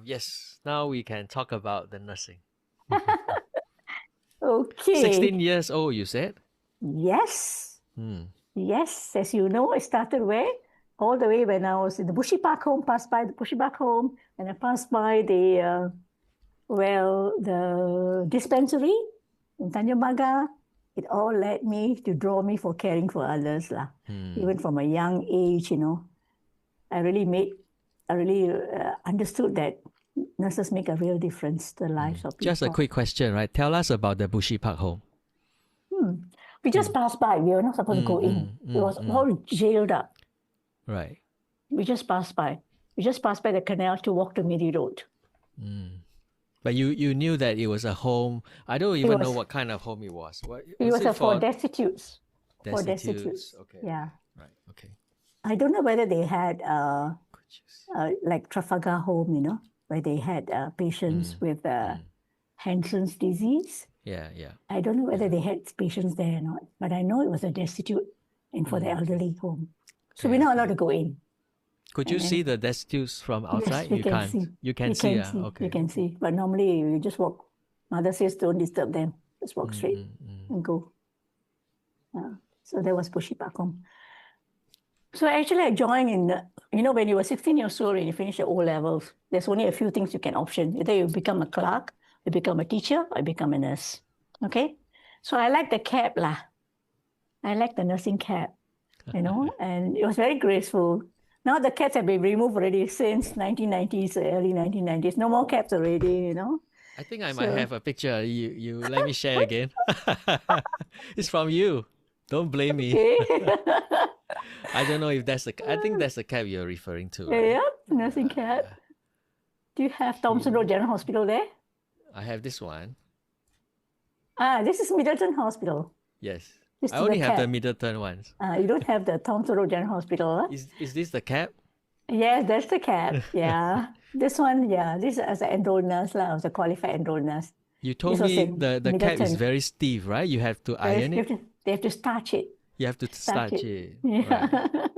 Yes, now we can talk about the nursing. Okay. 16 years old, you said? Yes. Hmm. Yes. As you know, I started where? All the way when I was in the Bushy Park home, passed by the Bushy Park home, and I passed by the dispensary in Tanjung Pagar. It all led me to draw me for caring for others, lah. Even from a young age, I really understood that nurses make a real difference to the lives of people. Just a quick question, right? Tell us about the Bushy Park home. We just passed by. We were not supposed to go in. It was all jailed up. Right. We just passed by. We just passed by the canal to walk to Miri Road. But you knew that it was a home. I don't even know what kind of home it was. What It was it for destitutes. destitutes? For destitutes. Okay. Yeah. Right. Okay. I don't know whether they had like Trafalgar Home, where they had patients with Hansen's disease. Yeah. I don't know whether they had patients there or not, but I know it was a destitute and for the elderly home. So we're not allowed to go in. Could you see the destitutes from outside? Yes, we can see. You can see. Okay. You can see. But normally you just walk. Mother says don't disturb them. Just walk straight and go. So that was Bushy Park home. So actually I joined when you were 16 years old and you finish your O-levels, there's only a few things you can option. Either you become a clerk, you become a teacher, or you become a nurse. Okay? So I like the cap lah. I like the nursing cap, and it was very graceful. Now the caps have been removed already since 1990s, early 1990s. No more caps already, I think I might have a picture. You let me share again. It's from you. Don't blame me. Okay. I don't know if I think that's the cap you're referring to. Right? Yeah, nursing cap. Do you have Thomson Road General Hospital there? I have this one. This is Middleton Hospital. Yes. This I only have the Middleton ones. You don't have the Thomson Road General Hospital. Huh? Is this the cap? Yes, that's the cap. Yeah. This one, this is as an enrolled nurse, I was a qualified enrolled nurse. You told me the cap is very stiff, right? You have to iron it? They have to starch it. You have to starch it. Yeah. Right.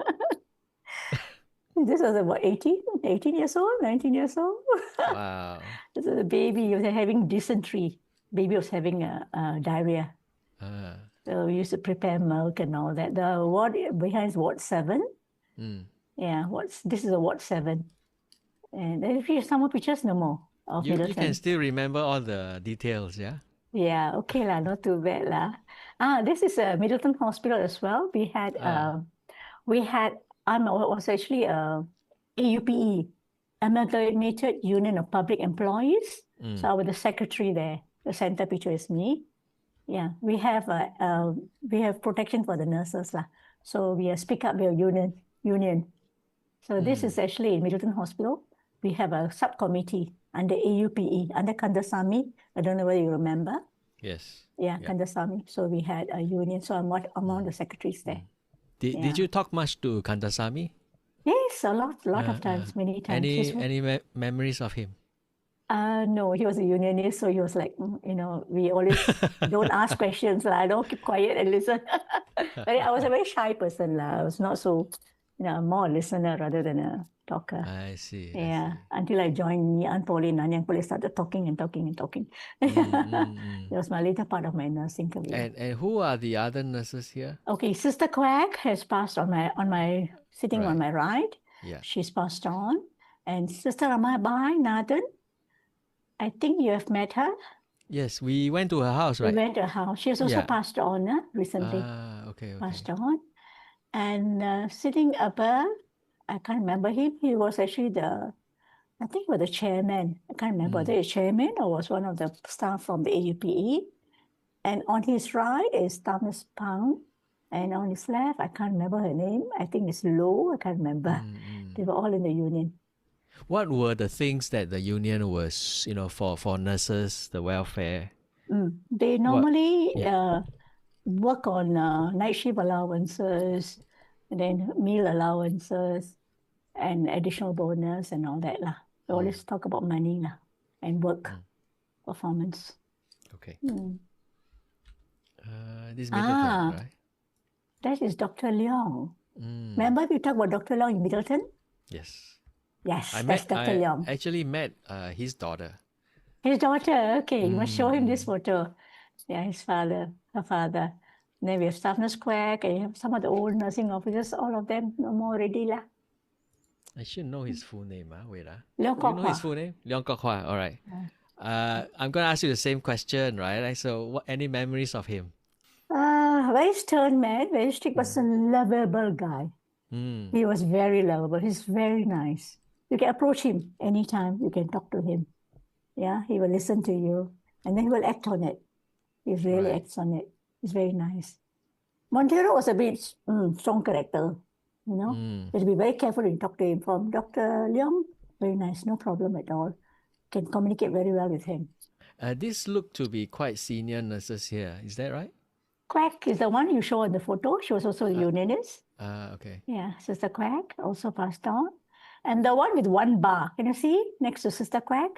This was about 18 years old, 19 years old. Wow. This was a baby. He was having dysentery. Baby was having diarrhea. So we used to prepare milk and all that. The ward behind is Ward 7. Yeah, this is a Ward 7. And if you have some more pictures, no more. You can still remember all the details, yeah? Yeah, okay lah, not too bad lah. This is a Middleton Hospital as well. I was actually AUPE, Amalgamated Union of Public Employees. So I was the secretary there. The center picture is me. Yeah, we have protection for the nurses lah. So we speak up your union. So this is actually in Middleton Hospital. We have a subcommittee under AUPE, under Kandasamy. I don't know whether you remember. Yes. Yeah, Kandasamy. So we had a union. So I'm one of the secretaries there. Did you talk much to Kandasamy? Yes, a lot of times, many times. Any memories of him? No, he was a unionist, so he was like, we always don't ask questions. I don't keep quiet and listen. But I was a very shy person. I was not so, more a listener rather than a talker. I see. Yeah, until I joined Ngee Poly, Nanyang Poly, started talking. That was my later part of my nursing career. And who are the other nurses here? Okay, Sister Quack has passed on my sitting on my right. Yeah. She's passed on. And Sister Ramabai Nathan, I think you have met her. Yes, we went to her house, right? We went to her house. She has also passed on recently. Okay. Passed on. And sitting above, I can't remember him. He was actually the chairman. I can't remember whether he's chairman or was one of the staff from the AUPE. And on his right is Thomas Pang. And on his left, I can't remember her name. I think it's Low. I can't remember. They were all in the union. What were the things that the union was, for nurses, the welfare? They normally work on night shift allowances, and then meal allowances, and additional bonus and all that lah. We always talk about money lah, and work performance. Okay. This Middleton, right? That is Dr. Leong. Remember we talked about Dr. Leong in Middleton? Yes. Yes, that's Dr. Leong. I actually met his daughter. His daughter, okay, you must show him this photo. Yeah, his father, her father. And then we have staff nurse Quack, and you have some of the old nursing officers, all of them no more already lah. I should know his full name. Wait. Leong Do you Kok know his Hua. full name? Leong Kok Hua. All right. I'm going to ask you the same question, right? Like, so, any memories of him? Very stern man, very strict, but a lovable guy. He was very lovable. He's very nice. You can approach him anytime. You can talk to him. Yeah, he will listen to you, and then he will act on it. He really acts on it. He's very nice. Montero was a bit strong character, you know. You have to be very careful when you talk to him. From Dr. Leong, very nice, no problem at all. Can communicate very well with him. This look to be quite senior nurses here. Is that right? Quack is the one you show in the photo. She was also a unionist. Okay. Yeah, Sister Quack also passed on. And the one with one bar, can you see next to Sister Quack?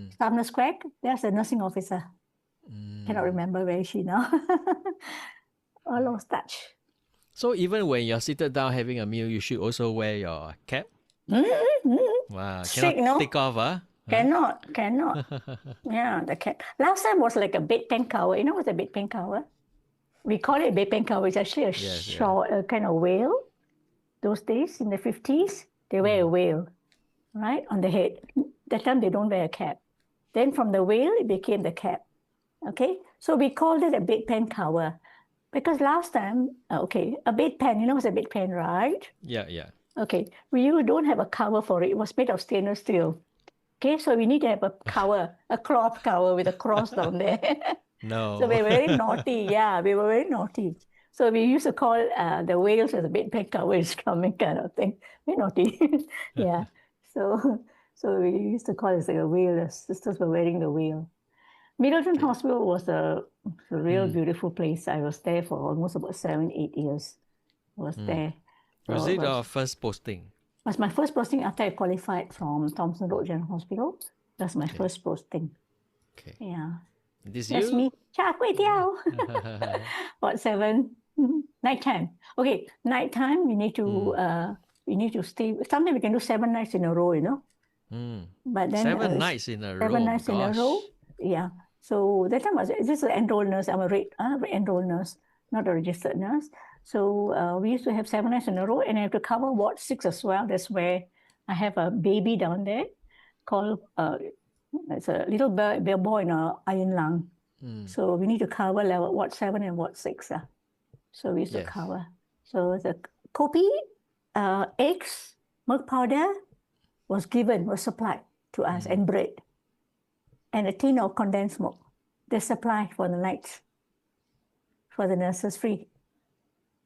Staff nurse Quack, there's a nursing officer. Cannot remember where is she now. I lost touch. So even when you're seated down having a meal, you should also wear your cap? Wow, Strict, cannot no? take off, huh? Cannot. Yeah, the cap. Last time was like a bedpan cover. You know what's a bedpan cover? We call it bedpan cover. It's actually a kind of veil. Those days in the 50s, they wear a veil, right, on the head. That time they don't wear a cap. Then from the veil, it became the cap. Okay, so we called it a bedpan cover. Because last time, a bedpan, you know what's a bedpan, right? Yeah. Okay, we don't have a cover for it. It was made of stainless steel. Okay, so we need to have a cover, a cloth cover with a cross down there. No. So we were very naughty. Yeah, we were very naughty. So we used to call the whales as a bedpan cover is coming kind of thing. Very naughty. Yeah. So we used to call it like a whale. The sisters were wearing the whale. Middleton Hospital was a real beautiful place. I was there for almost about 7-8 years. I was there. Was it your first posting? It was my first posting after I qualified from Thomson Road General Hospital. That's my first posting. Okay. Yeah. This That's you? me. Char kway teow. What, 7? Nighttime. Okay, nighttime we need to stay. Sometimes we can do 7 nights in a row, you know. But then 7 nights in a row. 7 nights in a row. Yeah. So that time this is an enrolled nurse. I'm a enrolled nurse, not a registered nurse. So we used to have 7 nights in a row, and I have to cover Ward 6 as well. That's where I have a baby down there called it's a little boy in an iron lung. So we need to cover level Ward 7 and Ward 6. So we used to cover. So the kopi, eggs, milk powder was supplied to us, and bread. And a tin of condensed milk. They supply for the nights, for the nurses free.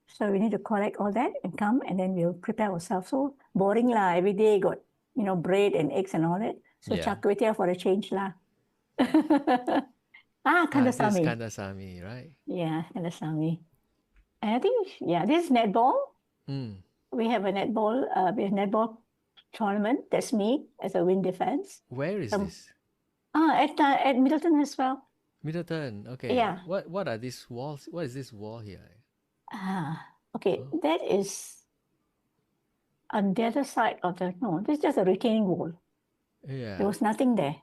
So we need to collect all that and come, and then we'll prepare ourselves. So boring lah, every day got, bread and eggs and all that. So char kway teow for a change lah. Kandasamy. This Kandasamy, right? Yeah, Kandasamy. And I think, this is netball. We have a netball, tournament. That's me as a wing defense. Where is this? At Middleton as well. Middleton, okay. Yeah. What are these walls? What is this wall here? Okay, that is on the other side of this is just a retaining wall. Yeah. There was nothing there.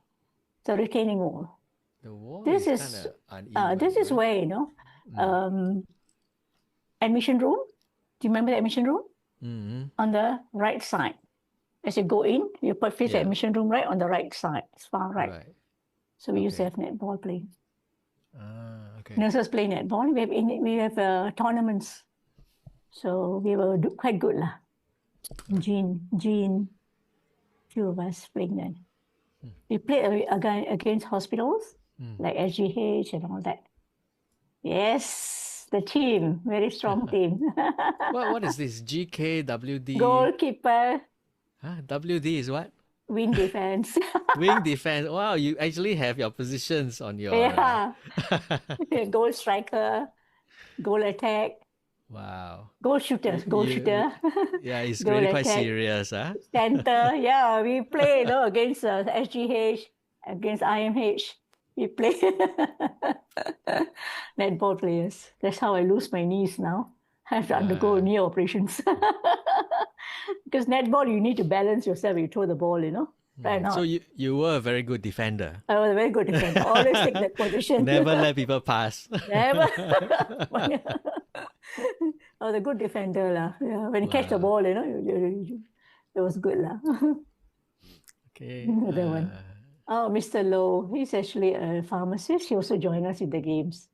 It's a retaining wall. The wall this is is kind of uneven. this is where, admission room. Do you remember the admission room? On the right side. As you go in, you face the admission room right on the right side. It's far right. So we used to have netball playing. Okay. Nurses play netball. We have tournaments. So we were quite good lah. Jean, few of us playing then. We played against hospitals like SGH and all that. Yes, the team, very strong team. What is this? GKWD? Goalkeeper. WD is what? Wing defense. Wing defense. Wow, you actually have your positions on your... Yeah. Goal striker, goal attack. Wow. Goal shooter. Yeah, it's really quite serious. Center. Yeah, we play against SGH, against IMH. We play netball players. That's how I lose my knees now. have to undergo knee operations. Because netball, you need to balance yourself. You throw the ball, Right now, So you were a very good defender. I was a very good defender. Always take that position. Never let people pass. Never. I was a good defender. Yeah. When you catch the ball, it was good. Okay. Another one. Oh, Mr. Low, he's actually a pharmacist. He also joined us in the games.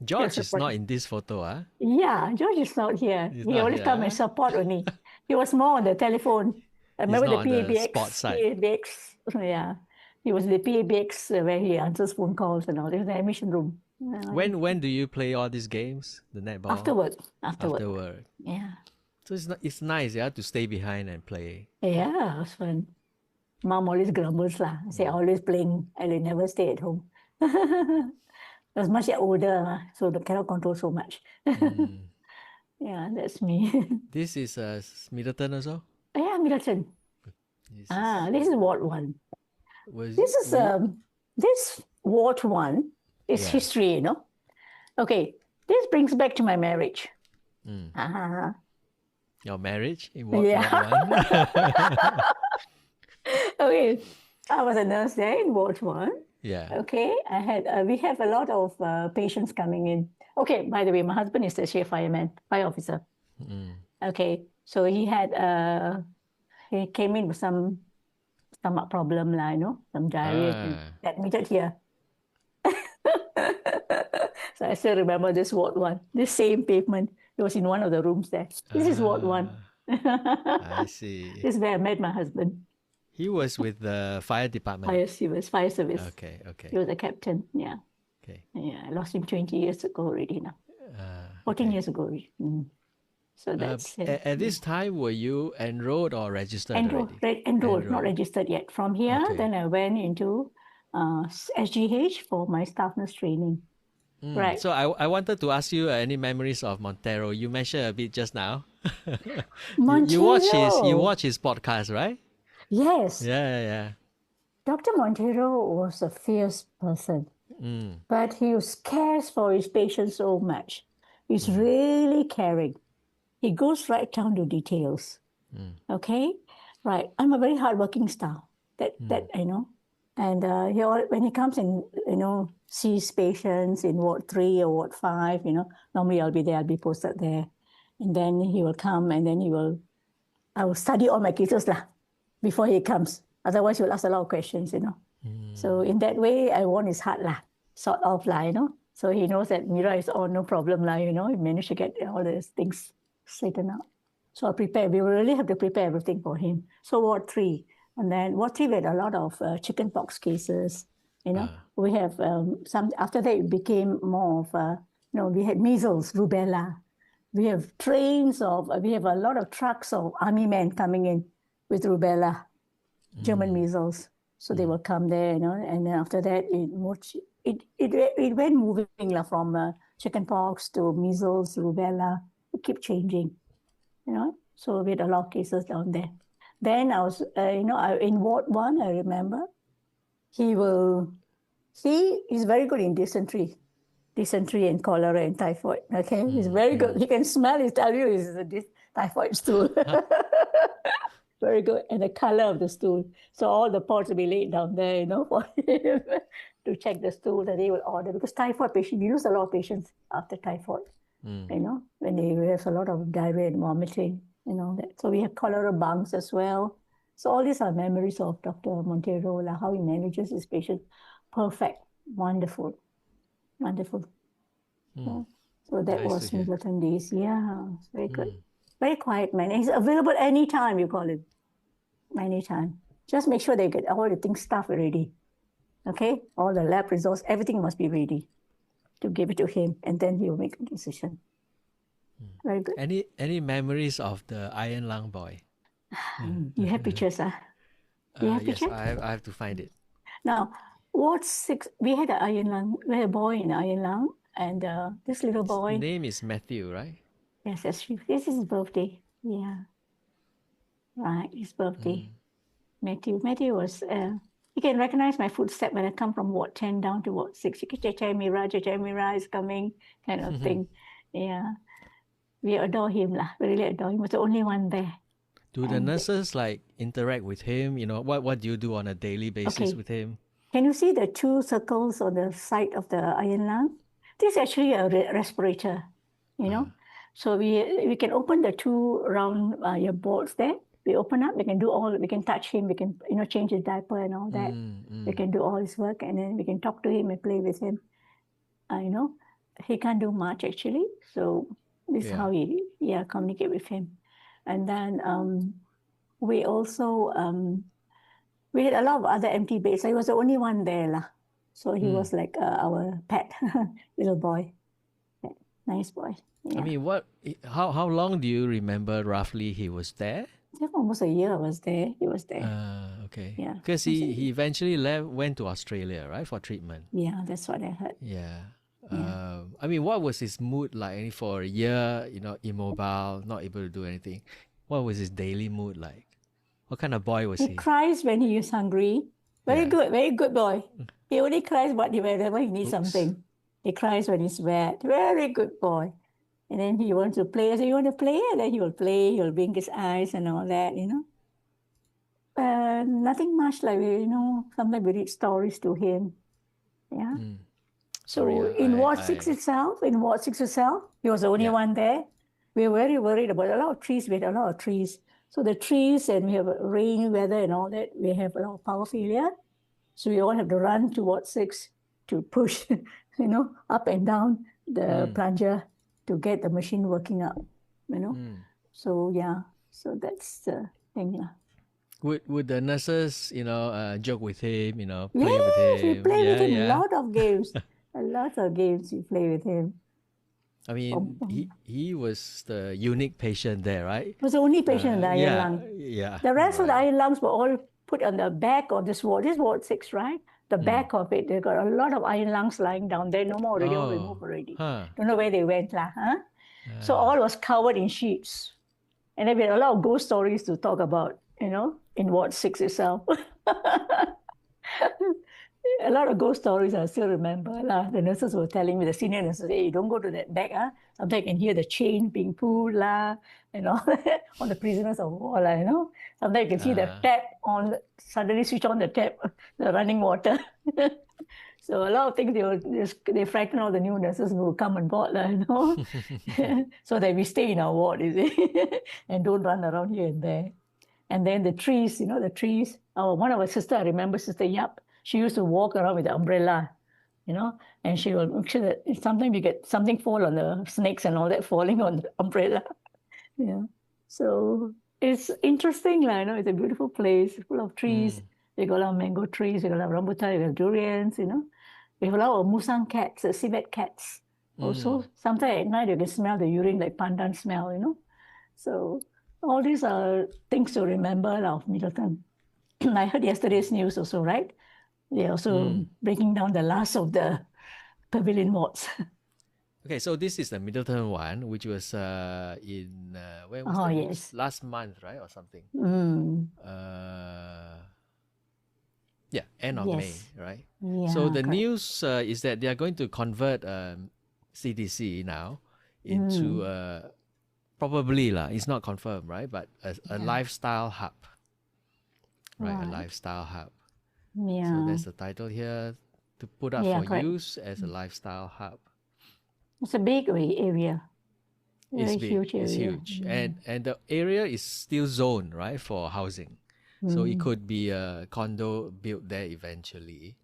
George is not in this photo, huh? Yeah, George is not here. He's He not always here, come and huh? support only. He was more on the telephone. I remember not on the PABX. sport side. PABX. Yeah. He was the PABX where he answers phone calls and all. It was the admission room. When do you play all these games? The netball? Afterward. Yeah. So it's nice, yeah, to stay behind and play. Yeah, it was fun. Mom always grumbles lah. Say always playing. I never stay at home. I was much older, so I cannot control so much. Yeah, that's me. This is Middleton also? Yeah, Middleton. This is Ward 1. This Ward 1 is history, Okay, this brings back to my marriage. Your marriage in Ward 1? Okay, I was a nurse there in Ward 1. Yeah. Okay, we have a lot of patients coming in. Okay, by the way, my husband is actually a fire officer. Okay, so he came in with some stomach problem, some diarrhea, admitted here. So I still remember this Ward 1, this same pavement. It was in one of the rooms there. This is Ward 1. I see. This is where I met my husband. He was with the fire department. Yes, he was fire service. Okay. He was a captain, yeah. Okay. Yeah, I lost him 20 years ago already now. 14 years ago already. So that's it. At this time, were you enrolled or registered already? Enrolled, not registered yet. From here, then I went into SGH for my staff nurse training. Right. So I wanted to ask you any memories of Montero. You mentioned a bit just now. Montero. You watch his podcast, right? Yes. Yeah. Dr. Montero was a fierce person, but he cares for his patients so much. He's really caring. He goes right down to details. Okay? Right. I'm a very hardworking staff. That I know. And when he comes and, sees patients in Ward 3 or Ward 5, normally I'll be there, I'll be posted there. And then he will come and then I will study all my cases before he comes. Otherwise, he will ask a lot of questions, So in that way, I won his heart, sort of, So he knows that Meera is no problem, He managed to get all these things straightened out. So we will really have to prepare everything for him. So Ward 3. And then Ward 3, we had a lot of chicken pox cases, We have some, after that it became more of, we had measles, rubella. We have we have a lot of trucks of army men coming in with rubella, German measles. So they will come there, and then after that it went moving from chicken pox to measles, rubella. It kept changing, So we had a lot of cases down there. Then I was, in Ward 1, I remember, he's very good in dysentery and cholera and typhoid, okay? He's very good. He can smell it, tell you it's a typhoid stool. Very good. And the color of the stool. So all the pots will be laid down there, for him to check the stool that they will order. Because typhoid patients, we lose a lot of patients after typhoid, when they have a lot of diarrhea and vomiting. That. So we have cholera bunks as well. So all these are memories of Dr. Montero, how he manages his patients. Perfect. Wonderful. Yeah. So that was Middleton days. Yeah, it's very good. Very quiet man. He's available anytime you call him. Anytime. Just make sure they get all the things stuff ready. Okay? All the lab results, everything must be ready to give it to him. And then he will make a decision. Very good. Any memories of the iron lung boy? You have pictures, Do you have pictures? Yes, I have to find it. Now, Ward 6, we had an iron lung. We had a boy in iron lung, and this little boy. His name is Matthew, right? Yes, that's true. This is his birthday. Yeah. Right, his birthday. Matthew was. He can recognize my footstep when I come from Ward 10 down to Ward 6. He can Meera is coming, kind of thing. Yeah. we adore him lah. We really adore him. He was the only one there. Do the nurses like interact with him? You know, what do you do on a daily basis with him? Can you see the two circles on the side of the iron lung? This is actually a respirator, you know. So we can open the two round your bolts there. We open up, we can touch him, we can, you know, change his diaper and all that. We can do all his work, and then we can talk to him and play with him. You know, he can't do much actually. So this is how we communicate with him. And then we also, we had a lot of other empty beds. So he was the only one there lah. So he was like our pet little boy. Nice boy. Yeah. I mean, how long do you remember roughly he was there? Almost a year he was there. Okay. Yeah. Because he eventually went to Australia, right, for treatment. Yeah, that's what I heard. Yeah. I mean, what was his mood like for a year, you know, immobile, not able to do anything? What was his daily mood like? What kind of boy was he? He cries when he is hungry. Very good boy. He only cries whenever he needs something. He cries when he's wet. Very good boy. And then he wants to play. I say, you want to play? And then he will play. He will blink his eyes and all that, you know. Nothing much like, you know, sometimes we read stories to him. Yeah. So in Ward 6 itself, he was the only one there. We were very worried about a lot of trees. We had a lot of trees. So the trees, and we have rainy weather and all that, we have a lot of power failure. So we all have to run to Ward 6 to push, you know, up and down the plunger to get the machine working up, you know. So so that's the thing. Would the nurses, you know, joke with him, you know, play with him? We play with him. A lot of games. A lot of games we play with him. I mean, he was the unique patient there, right? He was the only patient in the iron lung. Yeah. The rest of the iron lungs were all put on the back of this ward. This is Ward 6, right? The back of it, they got a lot of iron lungs lying down there. No more already, all removed already. Don't know where they went lah. So all was covered in sheets. And then we had a lot of ghost stories to talk about, you know, in Ward 6 itself. A lot of ghost stories I still remember. The nurses were telling me, the senior nurses, hey, don't go to that back. Sometimes you can hear the chain being pulled and all that on the prisoners of war. You know? Sometimes you can see the tap on, suddenly switch on the tap, the running water. So a lot of things, they frighten all the new nurses who will come on board, you know? So that we stay in our ward, you see, and don't run around here and there. And then the trees, you know, one of our sisters, I remember Sister Yap, she used to walk around with the umbrella, you know, and she will make sure that sometimes you get something fall on the snakes and all that falling on the umbrella. Yeah. So it's interesting, you know, it's a beautiful place, full of trees. We got a lot of mango trees, we got a lot of rambutan, we have durians, you know. We have a lot of musang cats, civet cats. Also, sometimes at night you can smell the urine like pandan smell, you know. So all these are things to remember of Middleton. I heard yesterday's news also, right? They're also breaking down the last of the pavilion wards. Okay, so this is the Middleton one, which was in where was that? Yes. Last month, right, or something? End of May, right? Yeah, so the correct. news is that they are going to convert CDC now into probably it's not confirmed, right? But a lifestyle hub, right? A lifestyle hub. Yeah. So there's a title here, to put up for correct. use as a lifestyle hub. It's a big area. It's Very big. huge area. It's huge. And the area is still zoned, right, for housing. So it could be a condo built there eventually.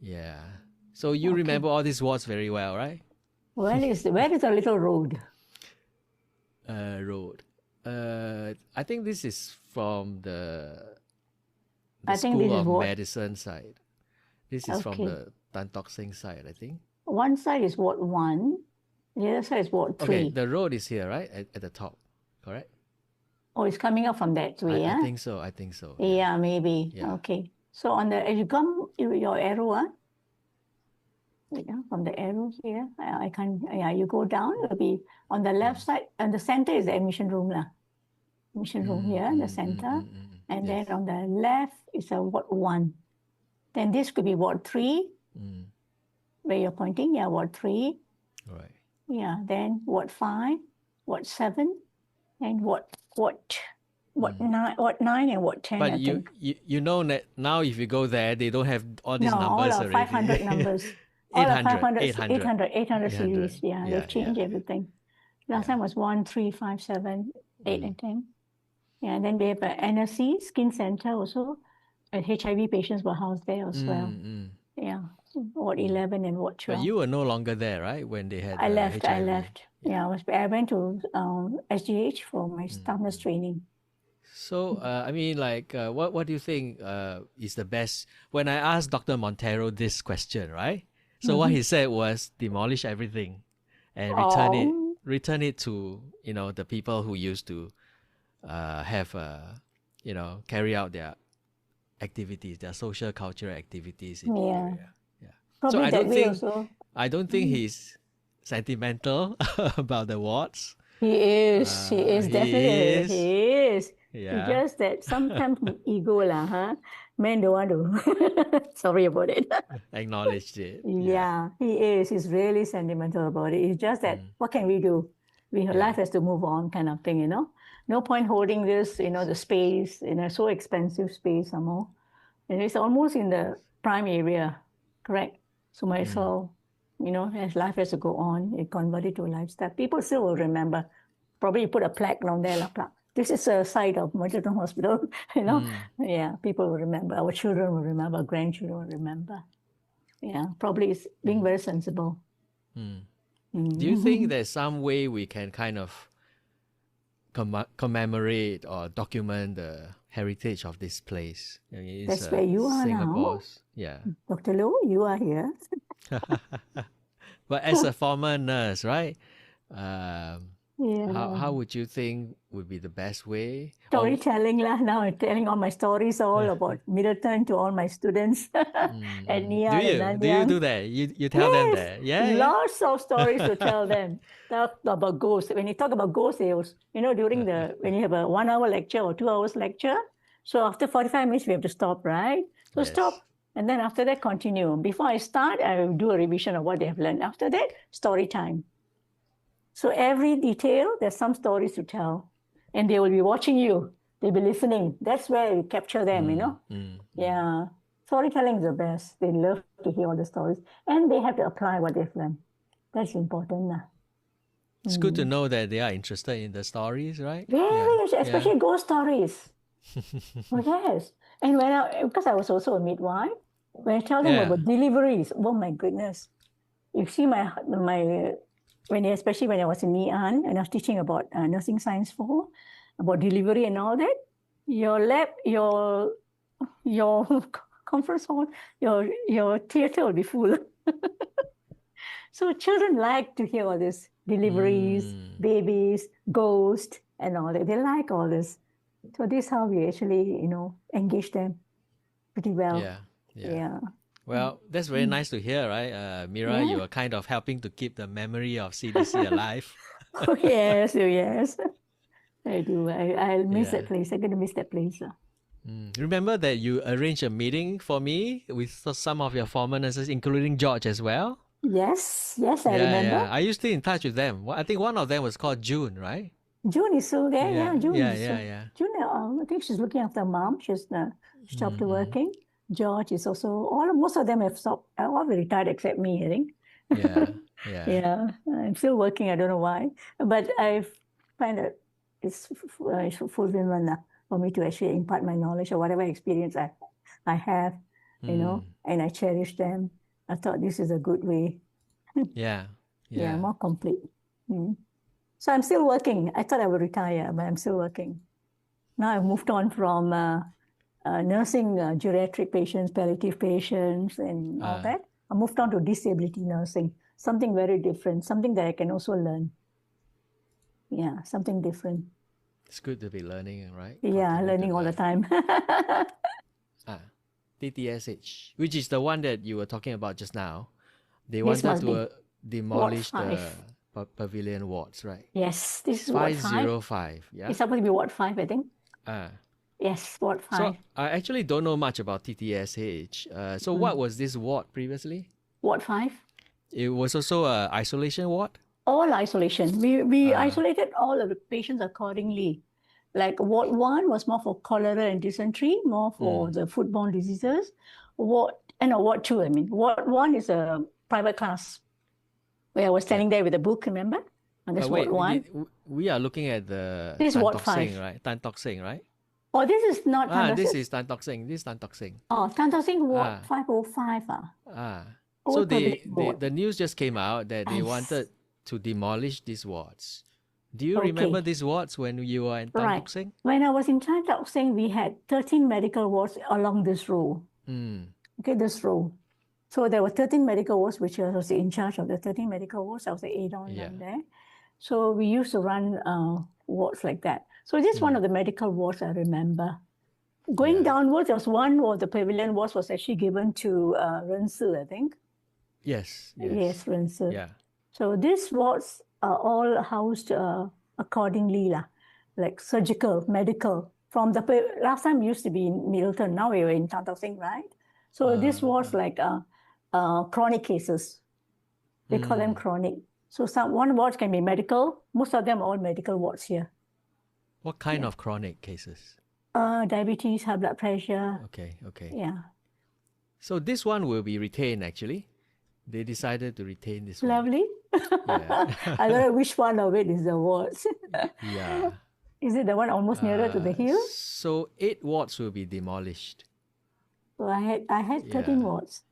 Yeah. So you remember all these wards very well, right? Where is the little road? Road. I think this is from the I think School this is of Ward- Medicine side. This is from the Tan Tock Seng side, I think. One side is Ward 1, the other side is Ward 3. Okay, the road is here, right? At the top, correct? Oh, it's coming up from that way, I think so. Yeah, maybe. Yeah. Okay. So as you come, your arrow, from the arrow here, I can't, you go down, it'll be on the left side, and the center is the admission room. Admission room here, the center. And then on the left is a Ward 1. Then this could be Ward 3, where you're pointing, Ward 3. Right. Yeah, then Ward 5. Ward 7 and Ward 9 and Ward 10, But I think. you know that now if you go there, they don't have all these No, all numbers our already. 500 numbers. All our 800 800 series. Yeah, they've changed yeah. everything. Last time was 1, 3, 5, 7, 8, and 10. Yeah, and then we have an NSC, Skin Center also. And HIV patients were housed there as well. Yeah, Ward 11 and Ward 12. But you were no longer there, right? When they had I left. HIV. Yeah, I went to SGH for my staff nurse training. So, I mean, like, what do you think is the best? When I asked Dr. Montero this question, right? So what he said was demolish everything and return it to, the people who used to have, carry out their activities, their social cultural activities in the area. Yeah. Probably So I don't think Mm. he's sentimental about the wards. He is. Definitely. He is. Yeah. It's just that sometimes ego lah, huh? Men don't want to. Sorry about it. Acknowledged it. Yeah, he is. He's really sentimental about it. It's just that what can we do? Life has to move on, kind of thing, No point holding this, the space, so expensive space some more. And it's almost in the prime area, correct? So might as well, as life has to go on, it converted to a lifestyle. People still will remember. Probably you put a plaque down there, this is a site of Middleton Hospital, Yeah, people will remember. Our children will remember. Our grandchildren will remember. Yeah, probably it's being very sensible. Do you think there's some way we can kind of commemorate or document the heritage of this place? I mean, That's where you are Singapore's, now. Yeah. Dr. Low, you are here. But as a former nurse, right? Yeah. How would you think would be the best way? Storytelling lah. Now I'm telling all my stories all about Middleton to all my students at Nia and Nanyang. Do you do that? You tell them that? Yeah. Lots of stories to tell them. Talk about ghosts. When you talk about ghosts, during when you have a 1 hour lecture or 2 hours lecture, so after 45 minutes we have to stop, right? So stop. And then after that, continue. Before I start, I will do a revision of what they have learned. After that, story time. So every detail, there's some stories to tell. And they will be watching you. They'll be listening. That's where you capture them, Yeah. Storytelling is the best. They love to hear all the stories. And they have to apply what they've learned. That's important. It's good to know that they are interested in the stories, right? Very, especially ghost stories. Yes. And because I was also a midwife, when I tell them about deliveries, oh my goodness. You see especially when I was in Ngee Ann and I was teaching about nursing science 4, about delivery and all that, your conference hall, your theater will be full. So children like to hear all this, deliveries, babies, ghosts, and all that. They like all this. So this is how we actually, engage them pretty well. Yeah. Well, that's very nice to hear, right? Meera, you are kind of helping to keep the memory of CDC alive. Oh, yes. I do. I'll miss that place. I'm going to miss that place. Remember that you arranged a meeting for me with some of your former nurses, including George as well? Yes, I remember. Yeah. Are you still in touch with them? I think one of them was called June, right? June is still there. Yeah, June. Yeah. June, I think she's looking after mom. She's stopped working. George is also, most of them have stopped. All retired except me, I think. Yeah. Yeah, I'm still working. I don't know why. But I find that it's fulfillment for me to actually impart my knowledge or whatever experience I have, and I cherish them. I thought this is a good way. Yeah. More complete. So I'm still working. I thought I would retire, but I'm still working. Now I've moved on from nursing geriatric patients, palliative patients, and all that. I moved on to disability nursing, something very different, something that I can also learn. Yeah, something different. It's good to be learning, right? Yeah, learning all the time. TTSH, which is the one that you were talking about just now. They wanted to demolish the Pavilion wards, right? Yes, this is Ward 5. 505, yeah? It's supposed to be Ward 5, I think. Yes, Ward 5. So I actually don't know much about TTSH. So what was this ward previously? Ward 5. It was also an isolation ward? all isolation. We isolated all of the patients accordingly. Like Ward 1 was more for cholera and dysentery, more for the foodborne diseases. Ward 2, I mean. Ward 1 is a private class where I was standing there with a book, remember? And this Ward 1. We are looking at the This is Tan Ward Tock 5. Seng, right? Tan Tock Seng, right? Oh, this is not Tan Tock Seng. This is Tan Tock Seng. This is Tan Tock Seng. Oh, Tan Tock Seng Ward 505. So Old Pavilion Ward. the news just came out that they wanted to demolish these wards. Do you remember these wards when you were in Tan Tock Seng? When I was in Tan Tock Seng, we had 13 medical wards along this row. Okay, this row. So there were 13 medical wards, which I was in charge of the 13 medical wards. I was the aide-on down there. So we used to run wards like that. So this is one of the medical wards I remember. Going downwards, there was one ward, the Pavilion wards was actually given to Ren Si, I think. Yes, Ren Si. Yeah. So these wards are all housed accordingly, like surgical, medical. From the last time we used to be in Middleton, now we were in Tan Tock Seng, right? So this was like chronic cases. They call them chronic. So one ward can be medical. Most of them are all medical wards here. What kind of chronic cases? Diabetes, high blood pressure. Okay. Yeah. So this one will be retained actually. They decided to retain this one. Lovely. Yeah. I don't know which one of it is the wards. Yeah. Is it the one almost nearer to the hill? So 8 wards will be demolished. So I had 13 wards.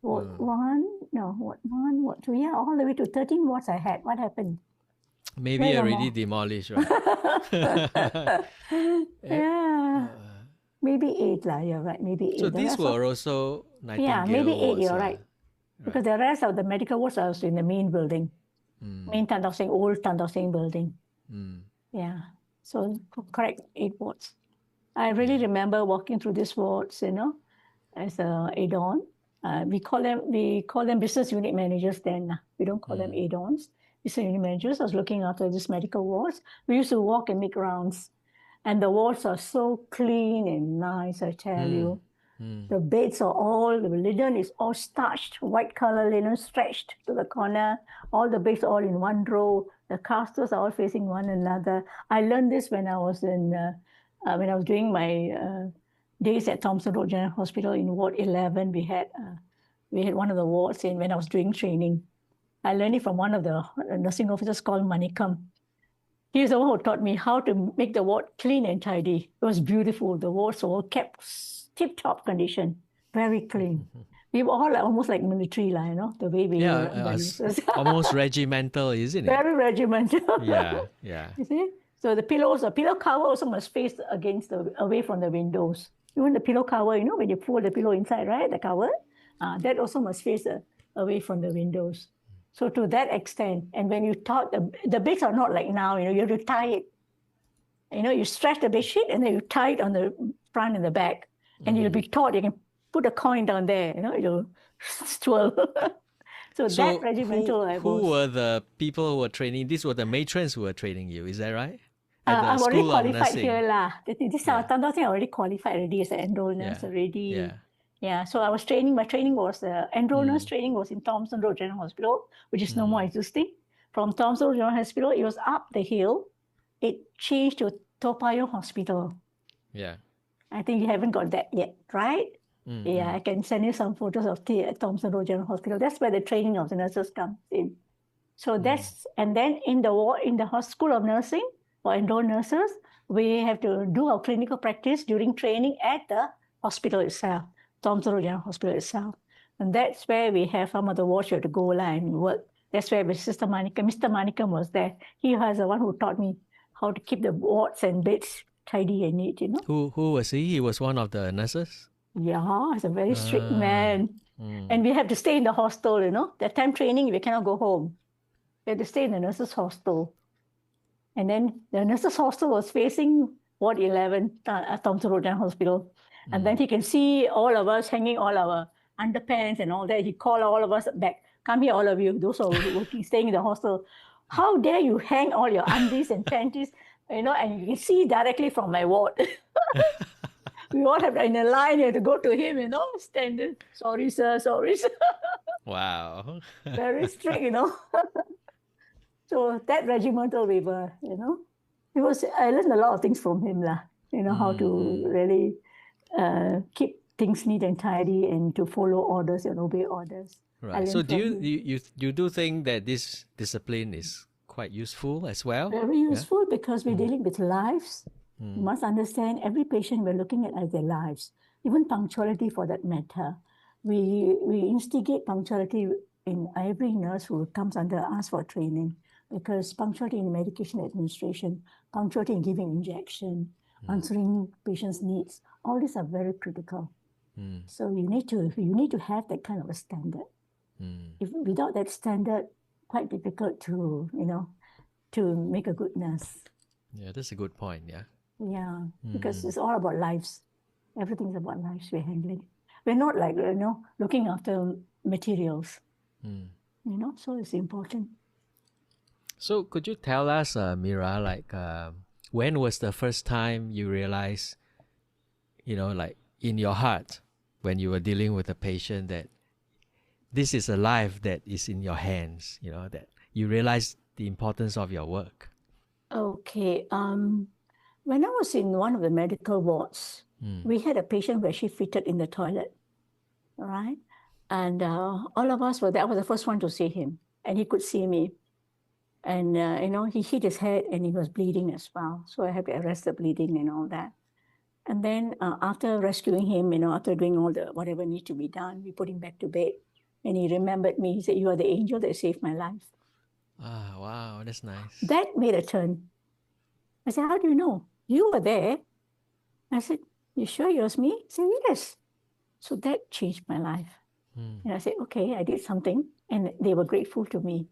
Ward 1, Ward 1, Ward 2, all the way to 13 wards I had. What happened? Maybe already demolished, right? Yeah. Maybe 8 you're right, maybe 8. So these were also Nightingale Yeah, maybe 8, wards, you're right. Because the rest of the medical wards are in the main building. Main Tan Tock Seng, old Tan Tock Seng building. Yeah. So correct, 8 wards. I really remember walking through these wards, as a aide-on. We call them business unit managers then. We don't call them aide-ons. Business unit managers. I was looking after these medical wards. We used to walk and make rounds. And the wards are so clean and nice, I tell you. The beds are the linen is all starched, white color linen stretched to the corner. All the beds are all in one row. The casters are all facing one another. I learned this when I was doing my days at Thomson Road General Hospital in Ward 11. We had one of the wards when I was doing training. I learned it from one of the nursing officers called Manikam. He was the one who taught me how to make the ward clean and tidy. It was beautiful. The wards were all kept tip-top condition, very clean. We were all almost like military, the way we were. Almost regimental, isn't it? Very regimental. Yeah. You see? So the pillow cover also must face away from the windows. Even the pillow cover, when you pull the pillow inside, right, the cover, that also must face away from the windows. So to that extent, and when you tie, the beds are not like now, you have to tie it. You stretch the bed sheet and then you tie it on the front and the back. And you'll be taught, you can put a coin down there, it'll swirl. So that regimental who were the people who were training? These were the matrons who were training you, is that right? I'm already qualified here. This Tan Tock Seng already qualified already as an enrolled nurse already. Yeah, so I was training, my training was, enrolled nurse training was in Thomson Road General Hospital, which is no more existing. From Thomson Road General Hospital, it was up the hill. It changed to Toa Payoh Hospital. Yeah. I think you haven't got that yet, right? Yeah, I can send you some photos of Thomson Road General Hospital. That's where the training of the nurses comes in. So and then in the School of Nursing for enrolled nurses, we have to do our clinical practice during training at the hospital itself, Thomson Road General Hospital itself. And that's where we have some of the wards you have to go and work. That's where Mr. Manikam was there. He was the one who taught me how to keep the wards and beds tidy and neat, Who was he? He was one of the nurses? Yeah, he's a very strict man. And we have to stay in the hostel, That time training, we cannot go home. We had to stay in the nurses' hostel. And then the nurses' hostel was facing Ward 11 at Thomson Road General Hospital. And then he can see all of us hanging all our underpants and all that. He called all of us back. Come here, all of you, those who are working, staying in the hostel. How dare you hang all your undies and panties, and you can see directly from my ward. We all have in a line, you have to go to him, stand there. Sorry, sir. Wow. Very strict, So So that regimental waiver, I learned a lot of things from him, how to really keep things neat and tidy and to follow orders and obey orders. Right. So do you do think that this discipline is quite useful as well? Very useful because we're dealing with lives. You must understand every patient we're looking at their lives, even punctuality for that matter. We instigate punctuality in every nurse who comes under us for training, because punctuality in medication administration, punctuality in giving injection, answering patients' needs, all these are very critical. So you need to have that kind of a standard. If without that standard, quite difficult to make a good nurse. Yeah, that's a good point. Yeah. Yeah, because it's all about lives. Everything's about lives we're handling. We're not like looking after materials. So it's important. So could you tell us, Meera, like when was the first time you realized, like in your heart, when you were dealing with a patient, that this is a life that is in your hands, that you realize the importance of your work? Okay. When I was in one of the medical wards, we had a patient where she fitted in the toilet, all right? And all of us were there. I was the first one to see him, and he could see me. And, he hit his head and he was bleeding as well. So I had to arrest the bleeding and all that. And then after rescuing him, after doing all the whatever needs to be done, we put him back to bed. And he remembered me. He said, "You are the angel that saved my life." Ah, wow, that's nice. That made a turn. I said, "How do you know? You were there." I said, "You sure it was me?" He said, "Yes." So that changed my life. And I said, okay, I did something. And they were grateful to me.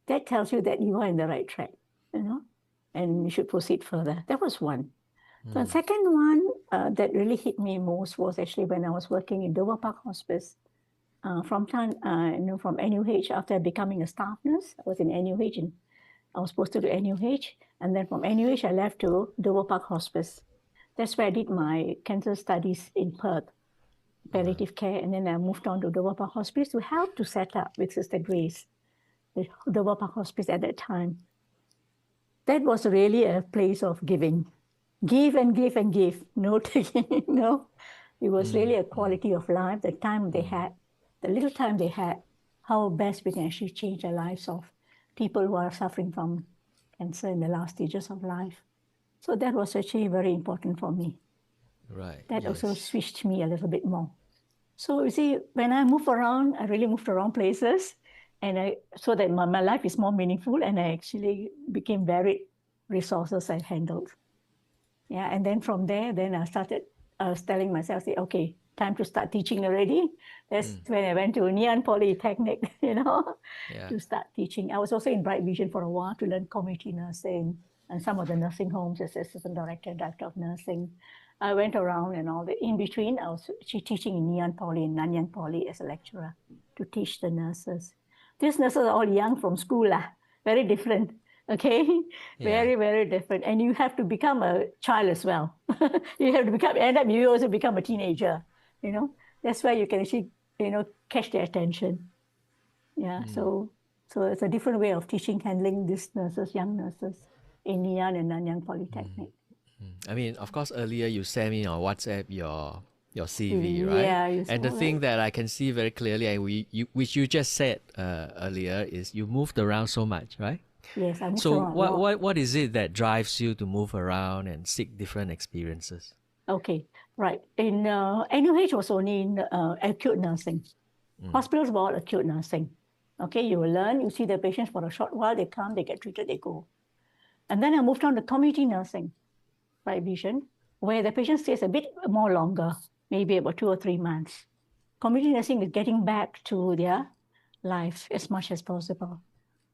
That tells you that you are in the right track, and you should proceed further. That was one. The second one that really hit me most was actually when I was working in Dover Park Hospice. From NUH, after becoming a staff nurse, I was in NUH, and I was posted to NUH. And then from NUH, I left to Dover Park Hospice. That's where I did my cancer studies in Perth, palliative care. And then I moved on to Dover Park Hospice to help to set up with Sister Grace, the Dover Park Hospice at that time. That was really a place of giving. Give and give and give. No taking, no. It was really a quality of life, the time they had, the little time they had, how best we can actually change the lives of people who are suffering from cancer in the last stages of life. So that was actually very important for me. Right. That also switched me a little bit more. So you see, when I move around, I really moved around places, and so that my life is more meaningful, and I actually became varied resources I handled. Yeah, and then from there, then I was telling myself, okay, time to start teaching already. That's when I went to Ngee Ann Polytechnic, to start teaching. I was also in Bright Vision for a while to learn community nursing and some of the nursing homes as assistant director of nursing. I went around and all that. In between, I was actually teaching in Ngee Ann Poly and Nanyang Poly as a lecturer to teach the nurses. These nurses are all young from school, very different. Okay, very, very different. And you have to become a child as well. You have to end up, you also become a teenager, That's why you can actually, catch their attention. Yeah, so it's a different way of teaching, handling these nurses, young nurses in Ngee Ann and Nanyang Polytechnic. I mean, of course, earlier you sent me on WhatsApp your CV, right? Yeah. And the thing that I can see very clearly, and which you just said earlier, is you moved around so much, right? Yes, I moved around. So what is it that drives you to move around and seek different experiences? Okay, right. In NUH was only in acute nursing. Hospitals were all acute nursing. Okay, you will learn, you see the patients for a short while, they come, they get treated, they go. And then I moved on to community nursing, Bright Vision, where the patient stays a bit more longer, maybe about 2 or 3 months. Community nursing is getting back to their life as much as possible.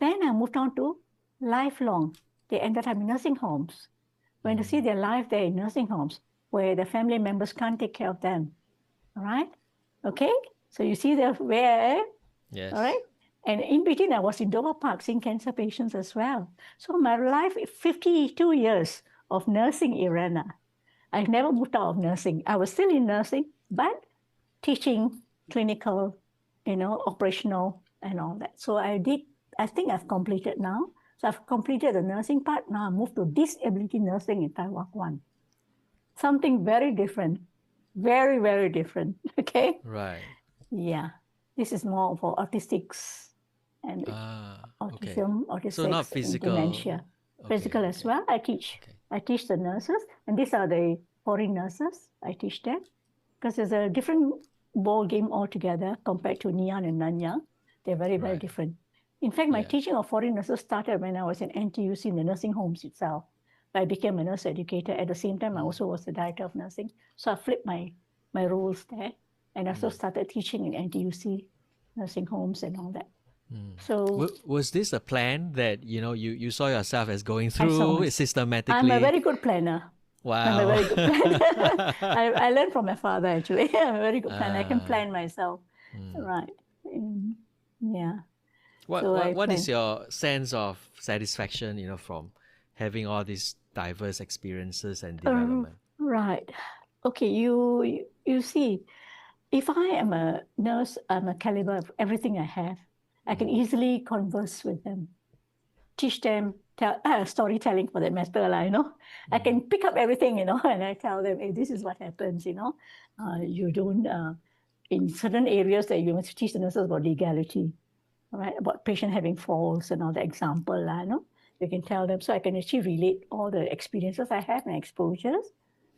Then I moved on to lifelong. They ended up in nursing homes. When they see their life there in nursing homes, where the family members can't take care of them. All right? Okay? So you see where? Yes. All right? And in between, I was in Dover Park seeing cancer patients as well. So my life, 52 years of nursing arena. I've never moved out of nursing. I was still in nursing, but teaching, clinical, operational, and all that. So I did I think I've completed now. So I've completed the nursing part. Now I moved to disability nursing in Taiwan 1. Something very different. Very, very different. Okay? Right. Yeah. This is more for autistics and Okay. autism, So not autistics, and physical. dementia. Okay, Physical as okay. well. I teach. Okay. I teach the nurses, and these are the foreign nurses. I teach them because it's a different ball game altogether compared to Nyan and Nanyang. They're very, very Right. different. In fact, my Yeah. teaching of foreign nurses started when I was in NTUC in the nursing homes itself. I became a nurse educator. At the same time, I also was the director of nursing. So I flipped my roles there, and I also started teaching in NTUC nursing homes and all that. So Was this a plan that you saw yourself as going I saw through myself. systematically? I'm a very good planner. I'm a Wow. very good planner. I learned from my father, actually. I'm a very good planner. I can plan myself. Right. Yeah. So I What is plan. your sense of satisfaction, from having all these diverse experiences and development? Right. Okay, you see, if I am a nurse, I'm a caliber of everything I have. I can easily converse with them, teach them, tell storytelling for that matter, I can pick up everything, and I tell them, hey, this is what happens, you don't, in certain areas that you must teach the nurses about legality, right, about patient having falls and all the example, you can tell them, so I can actually relate all the experiences I have and exposures,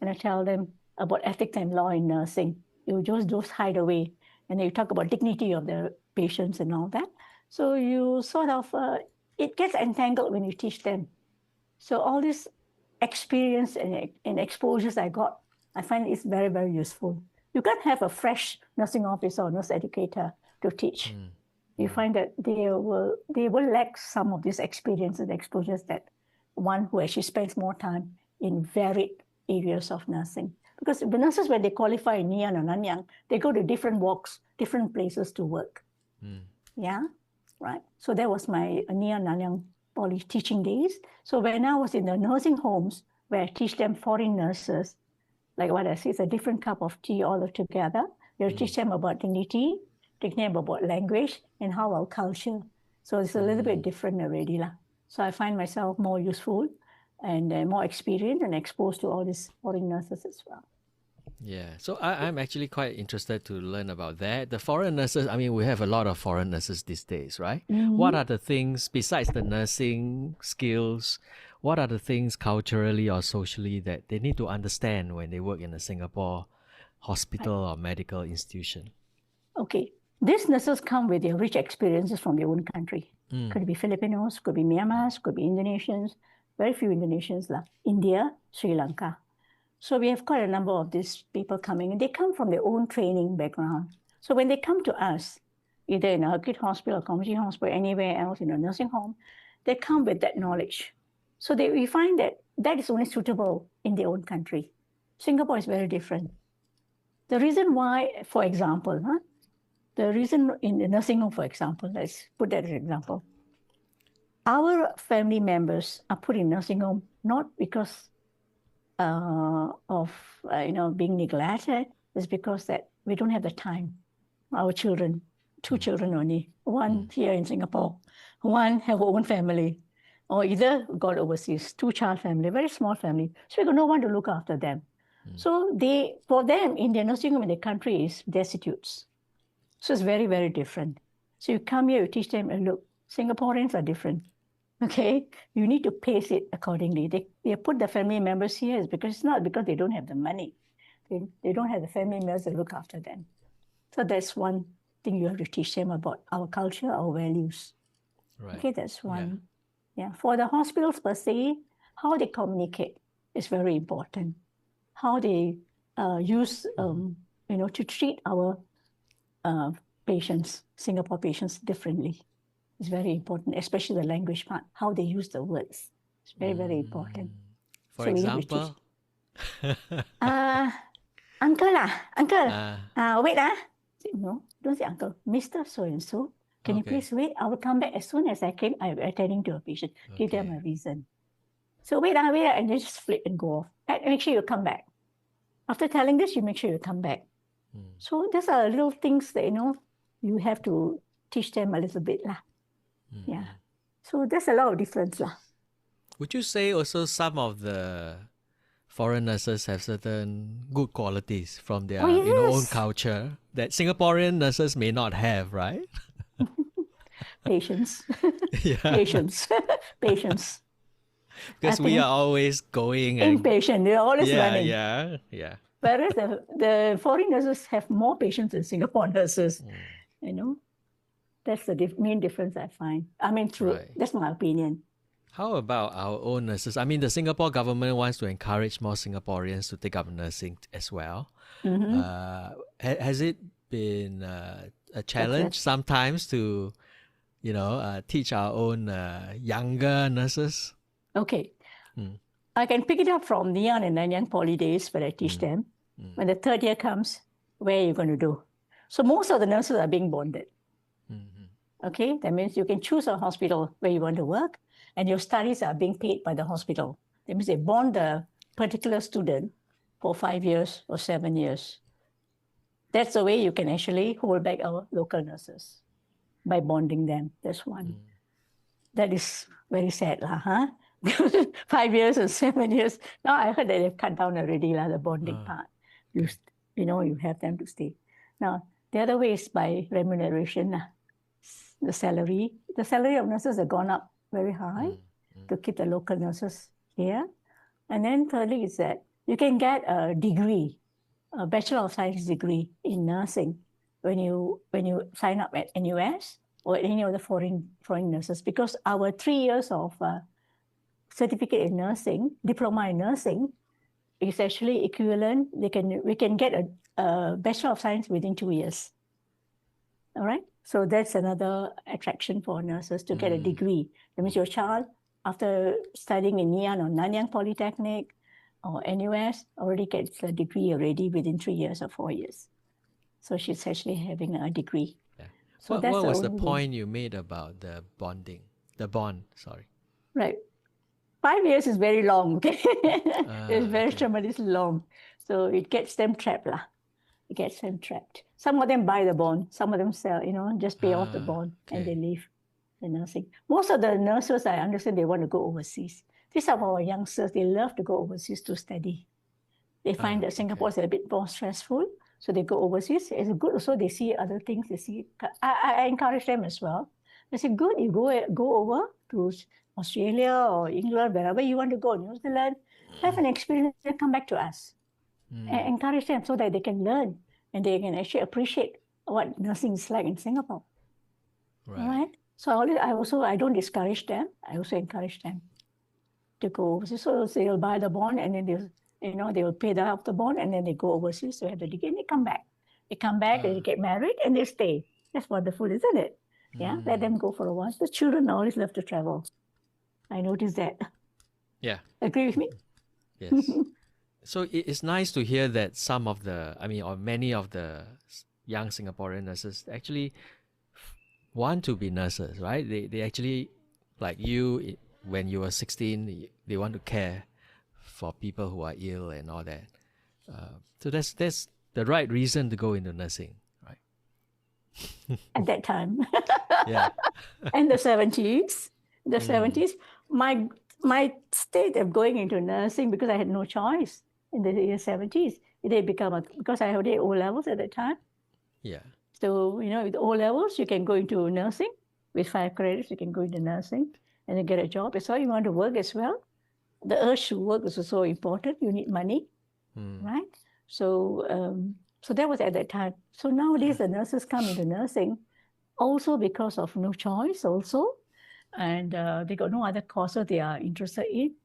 and I tell them about ethics and law in nursing. You just hide away, and then you talk about dignity of the patients and all that. So you sort of, it gets entangled when you teach them. So all this experience and exposures I got, I find it's very, very useful. You can't have a fresh nursing officer or nurse educator to teach. You find that they will lack some of these experiences and exposures that one who actually spends more time in varied areas of nursing. Because the nurses, when they qualify in Nyan or Nanyang, they go to different walks, different places to work. Yeah, right. So that was my Nyan Nanyang Poly teaching days. So when I was in the nursing homes, where I teach them foreign nurses, like what I say, it's a different cup of tea all together. You teach them about dignity, teach them about language and how our culture. So it's a little bit different already. So I find myself more useful and more experienced and exposed to all these foreign nurses as well. Yeah, so I'm actually quite interested to learn about that. The foreign nurses, I mean, we have a lot of foreign nurses these days, right? What are the things, besides the nursing skills, what are the things culturally or socially that they need to understand when they work in a Singapore hospital or medical institution? Okay, these nurses come with their rich experiences from their own country. Could be Filipinos, could be Myanmars, could be Indonesians, very few Indonesians, India, Sri Lanka. So we have quite a number of these people coming, and they come from their own training background. So when they come to us, either in a acute hospital, community hospital, anywhere else in a nursing home, they come with that knowledge. So we find that that is only suitable in their own country. Singapore is very different. The reason why, for example, the reason in the nursing home, for example, let's put that as an example. Our family members are put in nursing home not because of being neglected. It's because that we don't have the time. Our children, 2 children only, one here in Singapore, one have her own family, or either got overseas, 2-child family, very small family. So we got no one to look after them. So for them, in their nursing home in the country is destitutes. So it's very, very different. So you come here, you teach them, and look, Singaporeans are different. Okay, you need to pace it accordingly. They put the family members here is because it's not because they don't have the money. They don't have the family members to look after them. So that's one thing you have to teach them about our culture, our values. Right. Okay, that's one. Yeah. For the hospitals per se, how they communicate is very important. How they use, to treat our patients, Singapore patients, differently. It's very important, especially the language part, how they use the words. It's very, very important. For example? Uncle, wait, no, don't say uncle, Mr. So-and-so, can you please wait? I will come back as soon as I can. I'm attending to a patient. Give them a reason. So wait, and they just flip and go off. And make sure you come back. After telling this, you make sure you come back. So these are little things that, you have to teach them a little bit. Yeah. So there's a lot of difference lah. Would you say also some of the foreign nurses have certain good qualities from their Oh, own yes. culture that Singaporean nurses may not have, right? Patience. Yeah, Patience. Patience. because we are always going and impatient. They're always running. yeah. Whereas the foreign nurses have more patience than Singapore nurses. You know, that's the main difference I find. I mean, that's my opinion. How about our own nurses? I mean, the Singapore government wants to encourage more Singaporeans to take up nursing as well. Has it been a challenge sometimes to, teach our own younger nurses? Okay. I can pick it up from Ngee Ann and Nanyang Poly days where I teach them. When the third year comes, where are you going to do? So most of the nurses are being bonded. Okay, that means you can choose a hospital where you want to work, and your studies are being paid by the hospital. That means they bond the particular student for 5 years or 7 years. That's the way you can actually hold back our local nurses, by bonding them. That's one. That is very sad, huh? 5 years or 7 years. Now I heard that they've cut down already, the bonding part. You have them to stay. Now, the other way is by remuneration. The salary of nurses have gone up very high to keep the local nurses here. And then thirdly is that you can get a degree, a Bachelor of Science degree in nursing when you sign up at NUS or any of the foreign nurses, because our 3 years of certificate in nursing, diploma in nursing, is actually equivalent. We can get a Bachelor of Science within 2 years. All right? So that's another attraction for nurses to get a degree. That means your child, after studying in Ngee Ann or Nanyang Polytechnic or NUS, already gets a degree already within 3 years or 4 years. So she's actually having a degree. Yeah. So what was the point you made about the bond, sorry. Right. 5 years is very long, okay? It's very tremendously long. So it gets them trapped lah. It gets them trapped. Some of them buy the bond. Some of them sell, just pay off the bond and they leave the nursing. Most of the nurses, I understand, they want to go overseas. These are our youngsters. They love to go overseas to study. They find that Singapore is a bit more stressful, so they go overseas. It's good also. They see other things. I encourage them as well. I say, good, you go over to Australia or England, wherever you want to go, New Zealand, have an experience, then come back to us. And encourage them so that they can learn and they can actually appreciate what nursing is like in Singapore. Right. All right? So I don't discourage them. I also encourage them to go overseas. So they'll buy the bond and then they will pay off the bond and then they go overseas to have the degree and they come back. They come back, they get married and they stay. That's wonderful, isn't it? Yeah, let them go for a while. The children always love to travel. I noticed that. Yeah. Agree with me? Yes. So it's nice to hear that many of the young Singaporean nurses actually want to be nurses, right? They actually, like you, when you were 16, they want to care for people who are ill and all that. So that's the right reason to go into nursing, right? At that time. Yeah. In the 70s, my state of going into nursing, because I had no choice in the year 70s, because I had O levels at that time. Yeah. So, with O levels, you can go into nursing. With 5 credits, you can go into nursing and then get a job. It's all you want to work as well. The urge to work is also important. You need money, right? So, so that was at that time. So nowadays, the nurses come into nursing also because of no choice also. And they got no other courses they are interested in.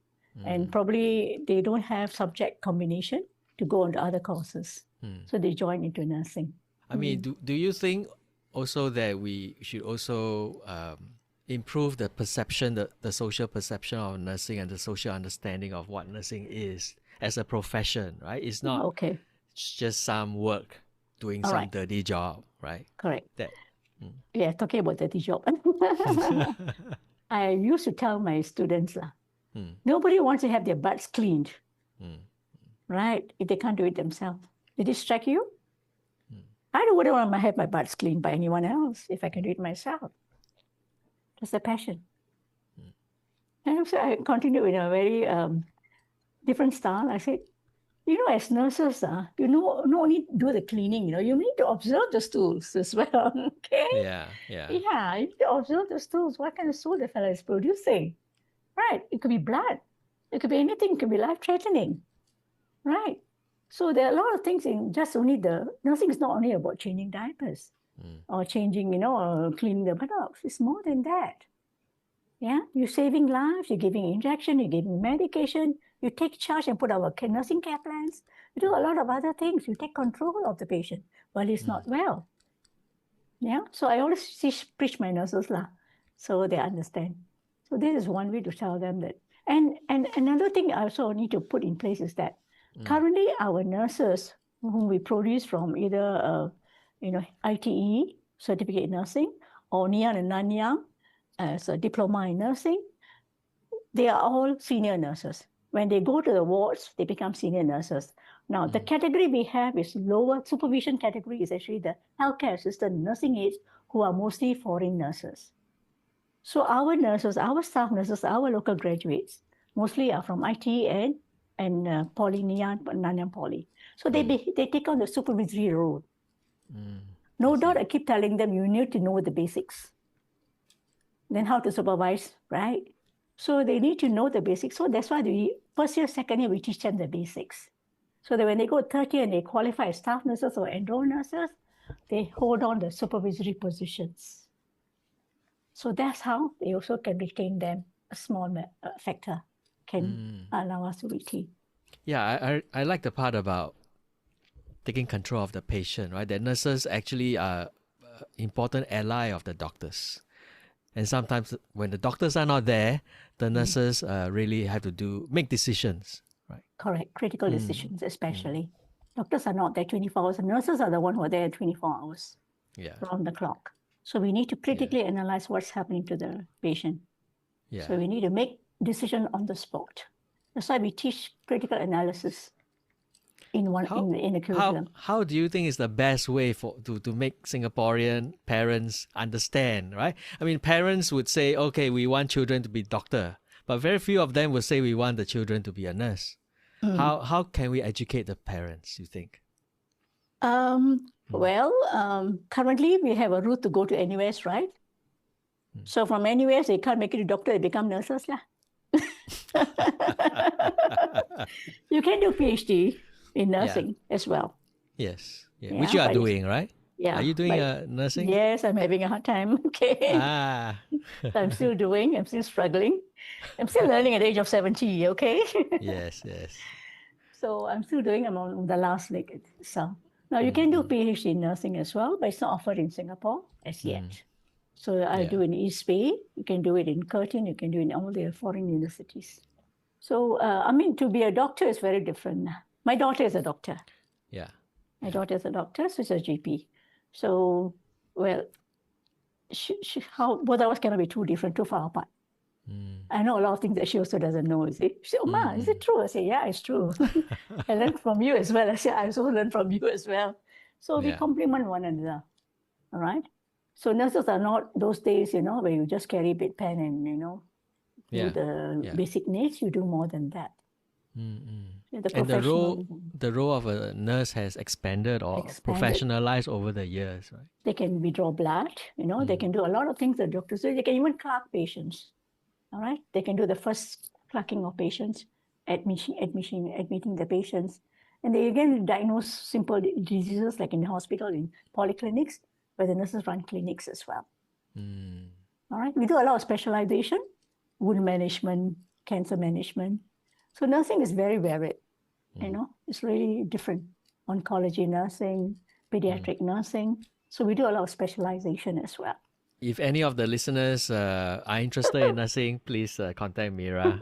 And probably they don't have subject combination to go on to other courses. So they join into nursing. I mean, do you think also that we should also improve the perception, the social perception of nursing and the social understanding of what nursing is as a profession, right? It's not just some work, doing some dirty job, right? Correct. Yeah, talking about dirty job. I used to tell my students, nobody wants to have their butts cleaned, right? If they can't do it themselves. Did it strike you? I wouldn't want to have my butts cleaned by anyone else if I can do it myself. That's the passion. And so I continued in a very different style. I said, as nurses, you not only do the cleaning, you need to observe the stools as well. Okay? Yeah. Yeah, you need to observe the stools. What kind of stool the fellow is producing? Right? It could be blood. It could be anything. It could be life-threatening. Right? So there are a lot of things in just only nursing is not only about changing diapers or changing, or cleaning the buttocks. It's more than that. Yeah, you're saving lives, you're giving injection, you're giving medication, you take charge and put our nursing care plans. You do a lot of other things. You take control of the patient while he's not well. Yeah, so I always preach my nurses lah, so they understand. So this is one way to tell them that. And another thing I also need to put in place is that currently our nurses whom we produce from either ITE, certificate in nursing, or Nanyang and Nanyang, as a diploma in nursing, they are all senior nurses. When they go to the wards, they become senior nurses. Now, the category we have is lower supervision category is actually the healthcare assistant nursing aides who are mostly foreign nurses. So our nurses, our staff nurses, our local graduates, mostly are from ITE and Poly, Nanyang Poly. So they take on the supervisory role. No doubt I keep telling them, you need to know the basics. Then how to supervise, right? So they need to know the basics. So that's why first year, second year, we teach them the basics. So that when they go third year and they qualify as staff nurses or enrolled nurses, they hold on the supervisory positions. So that's how they also can retain them. A small factor can allow us to retain. Yeah, I like the part about taking control of the patient, right? That nurses actually are important ally of the doctors. And sometimes when the doctors are not there, the nurses really have to make decisions, right? Correct. Critical decisions, especially. Doctors are not there 24 hours. The nurses are the one who are there 24 hours around the clock. So we need to critically analyze what's happening to the patient. Yeah. So we need to make decision on the spot. That's why we teach critical analysis in the curriculum. How do you think is the best way to make Singaporean parents understand, right? I mean, parents would say, okay, we want children to be doctor, but very few of them would say we want the children to be a nurse. How can we educate the parents, you think? Well, currently we have a route to go to NUS, right? So from NUS, they can't make it to doctor, they become nurses lah. You can do PhD in nursing as well. Yes. Yeah. Which you are doing, right? Yeah. Are you doing nursing? Yes, I'm having a hard time. Okay. I'm still doing. I'm still struggling. I'm still learning at the age of 70. Okay. Yes. So I'm still doing. I'm on the last leg. So now you can do PhD in nursing as well, but it's not offered in Singapore as yet. So I do in East Bay. You can do it in Curtin. You can do it in all the foreign universities. So to be a doctor is very different. My daughter is a doctor. Yeah. My daughter is a doctor, so she's a GP. So, well, both of us cannot be too different, too far apart. I know a lot of things that she also doesn't know, you see. She said, oh, Ma, is it true? I say, yeah, it's true. I learned from you as well. I said, I also learned from you as well. So we complement one another, all right? So nurses are not those days, where you just carry bedpan and, do the basic needs. You do more than that. And the role of a nurse has expanded or professionalized over the years, right? They can withdraw blood, they can do a lot of things that doctors do. They can even clerk patients, all right? They can do the first clerking of patients, admitting the patients. And they again diagnose simple diseases like in the hospital, in polyclinics, where the nurses run clinics as well. All right? We do a lot of specialization, wound management, cancer management. So nursing is very varied, it's really different. Oncology nursing, pediatric nursing. So we do a lot of specialization as well. If any of the listeners are interested in nursing, please contact Meera.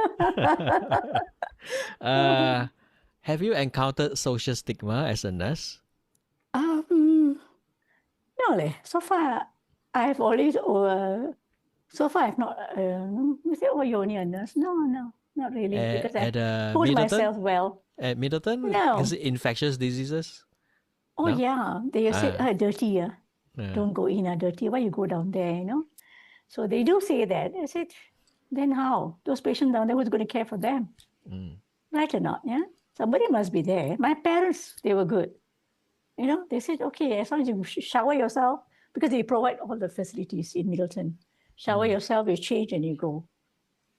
Have you encountered social stigma as a nurse? No. So far, I've always, I've not, you say, oh, you're only a nurse. No. Not really, because I hold myself well. At Middleton? No. Is it infectious diseases? Oh, yeah. They say, dirty. Don't go in, dirty. Why you go down there, So they do say that. I said, then how? Those patients down there, who's going to care for them? Right or not, yeah? Somebody must be there. My parents, they were good. They said, okay, as long as you shower yourself, because they provide all the facilities in Middleton. Shower yourself, you change and you go.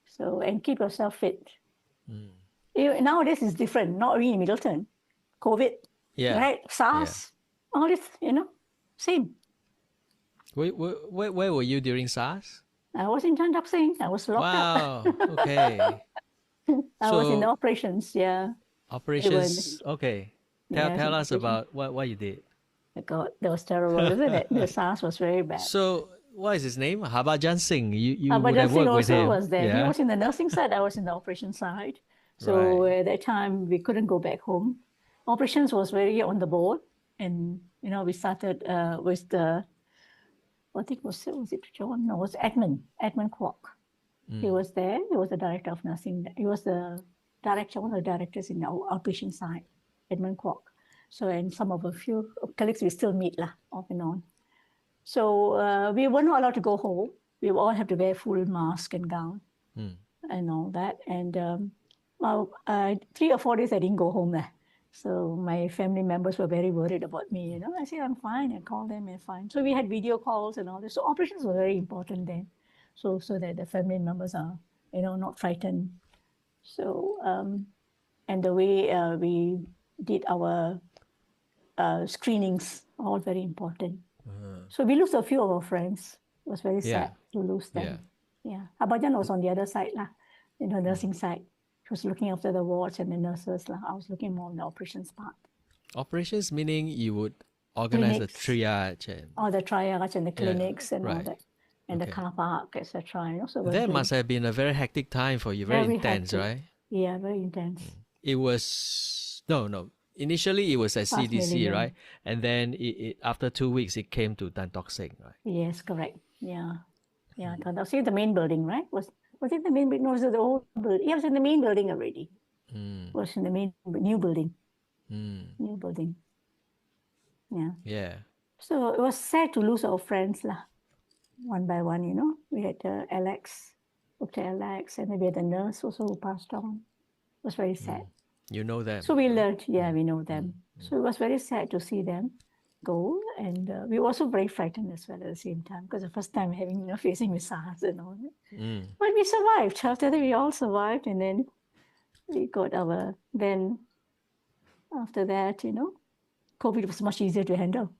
So, and keep yourself fit. Nowadays it's different, not only in Middleton. COVID, right? SARS, all this, same. Where were you during SARS? I was in Tan Tock Seng. I was locked up. Wow. Okay. I was in the operations, yeah. Operations. Okay. Tell us operation. about what you did. God, that was terrible, isn't it? The SARS was very bad. So, what is his name? Harbhajan Singh. You would Harbhajan have Singh worked with also him. was there. He Yeah. was in the nursing side. I was in the operation side. So Right. at that time, we couldn't go back home. Operations was very on the board. And, we started with the, I think was it John? No, it was Edmund Kwok. He was there. He was the director of nursing. He was the director, one of the directors in our outpatient side, Edmund Kwok. So, and some of a few colleagues we still meet off and on. So we were not allowed to go home. We all have to wear full mask and gown and all that. And 3 or 4 days I didn't go home there. So my family members were very worried about me. I said, I'm fine. I called them, I'm fine. So we had video calls and all this. So operations were very important then. So that the family members are, not frightened. So, and the way we did our screenings, all very important. So we lost a few of our friends. It was very sad to lose them. Yeah. Harbhajan was on the other side, in the nursing side. She was looking after the wards and the nurses. I was looking more on the operations part. Operations meaning you would organize Clinics. the triage and All the triage and the clinics and all that. And the car park, etc. So that must have been a very hectic time for you. Very intense, hectic. right? Yeah, very intense. It was no. Initially, it was at Past CDC, Millennium. right? And then after 2 weeks, it came to Tan Tock Seng, right? Yes, correct. Yeah. Tan Tock Seng, the main building, right? Was it the main building? No, was it the old building? Yeah, it was in the main building already. It was in the new building. New building. Yeah. Yeah. So it was sad to lose our friends, one by one, We had Alex, Dr. Alex, and then we had the nurse also who passed on. It was very sad. You know them. So we learned, we know them. So it was very sad to see them go. And we were also very frightened as well at the same time, because the first time facing with SARS and all that. But we survived. After that, we all survived. And then we got then after that, COVID was much easier to handle.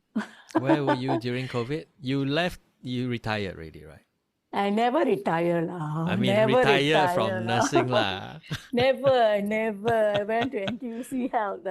Where were you during COVID? You retired already, right? I never retire lah. I mean, retire from nursing lah. Never. I went to NTUC Health.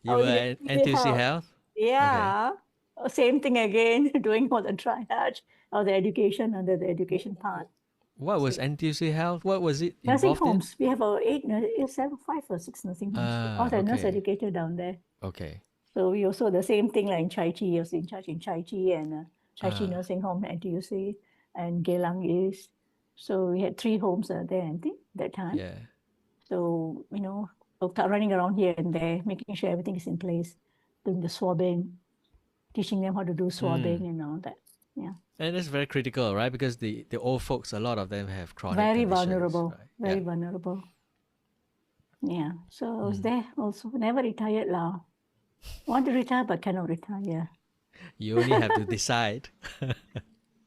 You were at NTUC Health? Yeah. Okay. Same thing again, doing all the triage or the education under the education part. What was NTUC Health? What was it nursing involved homes. We have 5 or 6 nursing homes. All the nurse educator down there. Okay. So we also the same thing like in Chai Chi. I was in charge in Chai Chi and Chai Chi Nursing Home, NTUC, and Geylang East. So we had 3 homes there, I think, that time. Yeah. So, running around here and there, making sure everything is in place, doing the swabbing, teaching them how to do swabbing and all that. Yeah. And that's very critical, right? Because the old folks, a lot of them have chronic very conditions, vulnerable. right? Very vulnerable. Yeah. So I was there also. Never retired lah. Want to retire but cannot retire. You only have to decide.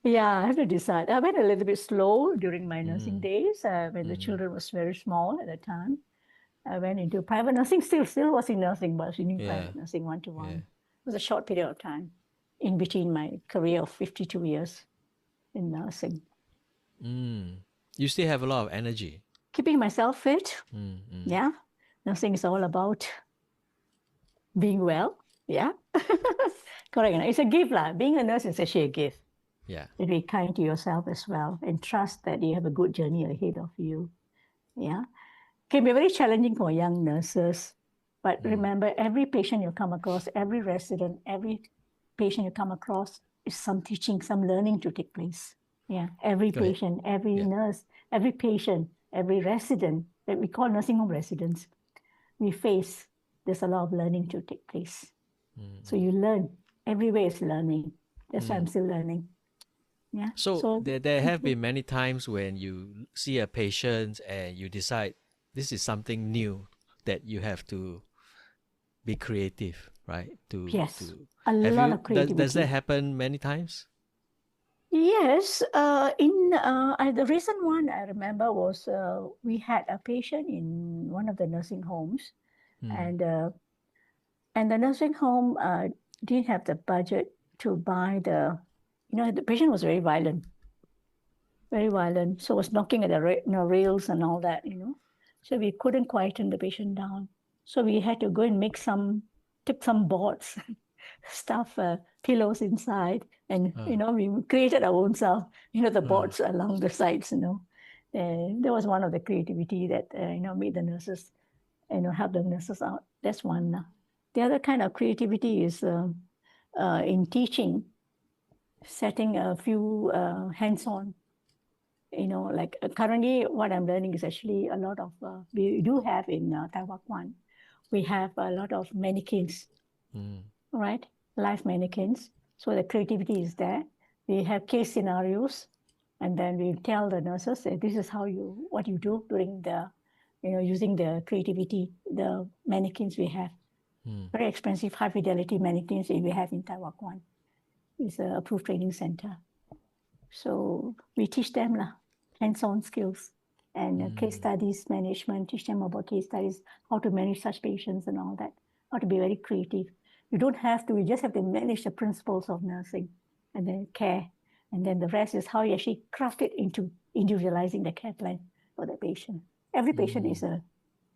Yeah, I have to decide. I went a little bit slow during my nursing days when the children was very small at the time. I went into private nursing, still was in nursing, but I was in private nursing 1-to-1. Yeah. It was a short period of time in between my career of 52 years in nursing. You still have a lot of energy. Keeping myself fit. Yeah. Nursing is all about being well. Yeah. Correct. It's a gift. Being a nurse is actually a gift. Yeah. To be kind to yourself as well and trust that you have a good journey ahead of you. Yeah. Can be very challenging for young nurses. But remember, every patient you come across, every resident, every patient you come across is some teaching, some learning to take place. Yeah. Every patient, every nurse, every patient, every resident that we call nursing home residents, we face, there's a lot of learning to take place. So you learn. Everywhere is learning. That's why I'm still learning. Yeah. So there have been many times when you see a patient and you decide this is something new that you have to be creative, right? yes, To a have lot you of does that creativity. happen many times? Yes, the recent one I remember was we had a patient in one of the nursing homes, Mm. and uh, and the nursing home didn't have the budget to buy the patient was very violent, so was knocking at the rails and all that. So we couldn't quieten the patient down. So we had to go and took some boards, stuff pillows inside, and Uh, we created our own self. The uh, boards along the sides. That was one of the creativity that made the nurses, help the nurses out. That's one. The other kind of creativity is in teaching, setting a few hands-on. Like currently what I'm learning is actually a lot of, we do have in Taiwan, we have a lot of mannequins, mm, right? Live mannequins. So the creativity is there. We have case scenarios, and then we tell the nurses that this is what you do during using the creativity, the mannequins we have. mm, Very expensive, high fidelity mannequins we have in Taiwan. It's an approved training center. So we teach them hands-on skills and case studies management, teach them about case studies, how to manage such patients and all that, how to be very creative. You don't have to, you just have to manage the principles of nursing and then care. And then the rest is how you actually craft it into individualizing the care plan for the patient. Every patient is a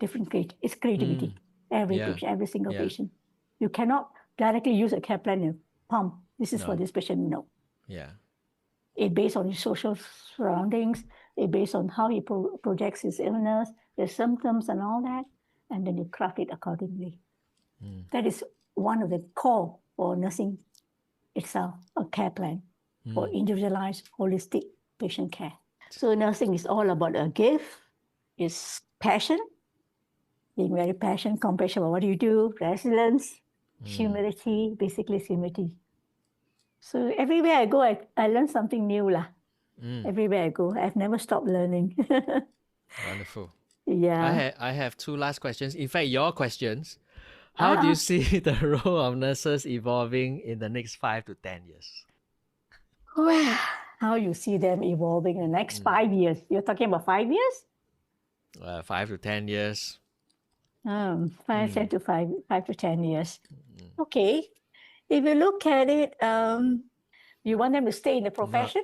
different it's creativity. Every yeah, patient, every single yeah, patient. You cannot directly use a care plan and pump. This is for no, this patient. No. yeah, It based on his social surroundings, it based on how he projects his illness, the symptoms and all that, and then you craft it accordingly. That is one of the core for nursing itself, a care plan for individualized, holistic patient care. So nursing is all about a gift, it's passion, being very passionate, compassion about what you do, resilience, humility, basically it's humility. So everywhere I go, I learn something new lah. Everywhere I go, I've never stopped learning. wonderful. Yeah. I have two last questions. In fact, your questions. How do you Ah, see the role of nurses evolving in the next 5 to 10 years? well, how you see them evolving in the next 5 years? You're talking about 5 years? 5 to 10 years. 5 to 10 years. Okay. If you look at it, you want them to stay in the Not profession?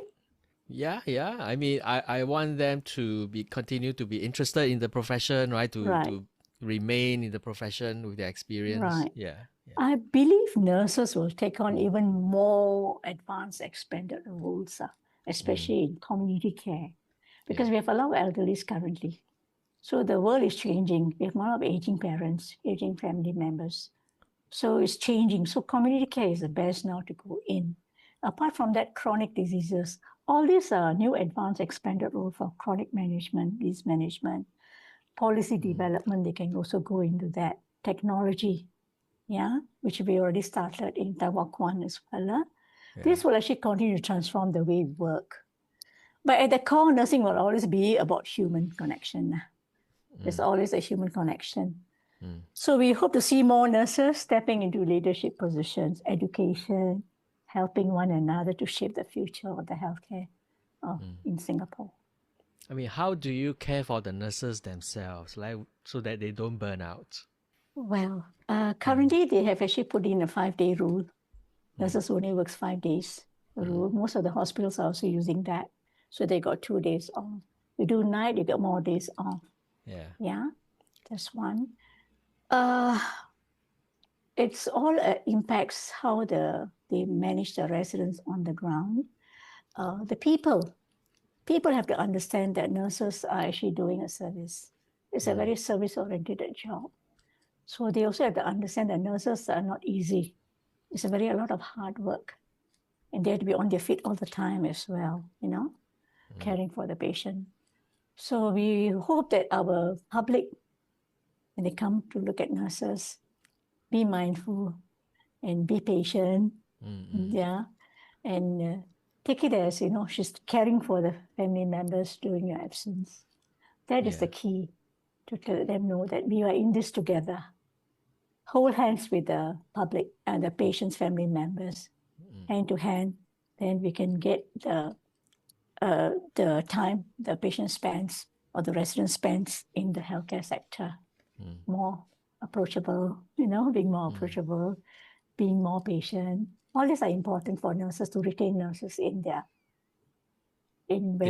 yeah. I mean, I want them to continue to be interested in the profession, right? Right, To remain in the profession with their experience. right. Yeah, yeah. I believe nurses will take on even more advanced, expanded roles, especially in community care, because Yeah. we have a lot of elderlies currently. So the world is changing. We have a lot of aging parents, aging family members. So it's changing. So community care is the best now to go in. Apart from that, chronic diseases, all these are new advanced expanded role for chronic management, disease management, policy development, they can also go into that. Technology, which we already started in Taiwan as well. This will actually continue to transform the way we work. But at the core, nursing will always be about human connection. There's always a human connection. So we hope to see more nurses stepping into leadership positions, education, helping one another to shape the future of the healthcare in Singapore. I mean, how do you care for the nurses themselves, like so that they don't burn out? Well, currently they have actually put in a 5-day rule. Nurses only works 5 days. Rule. Most of the hospitals are also using that. So they got 2 days off. You do night, you get more days off. Yeah. Yeah, that's one. It's all impacts how they manage the residents on the ground. The people have to understand that nurses are actually doing a service. It's a very service-oriented job. So they also have to understand that nurses are not easy. It's a lot of hard work. And they have to be on their feet all the time as well, caring for the patient. So we hope that our public, when they come to look at nurses, be mindful and be patient, and take it as, she's caring for the family members during your absence. That is the key, to let them know that we are in this together. Hold hands with the public and the patient's family members, hand to hand. Then we can get the time the patient spends or the resident spends in the healthcare sector more approachable, being more approachable, being more patient. All these are important for nurses, to retain nurses in where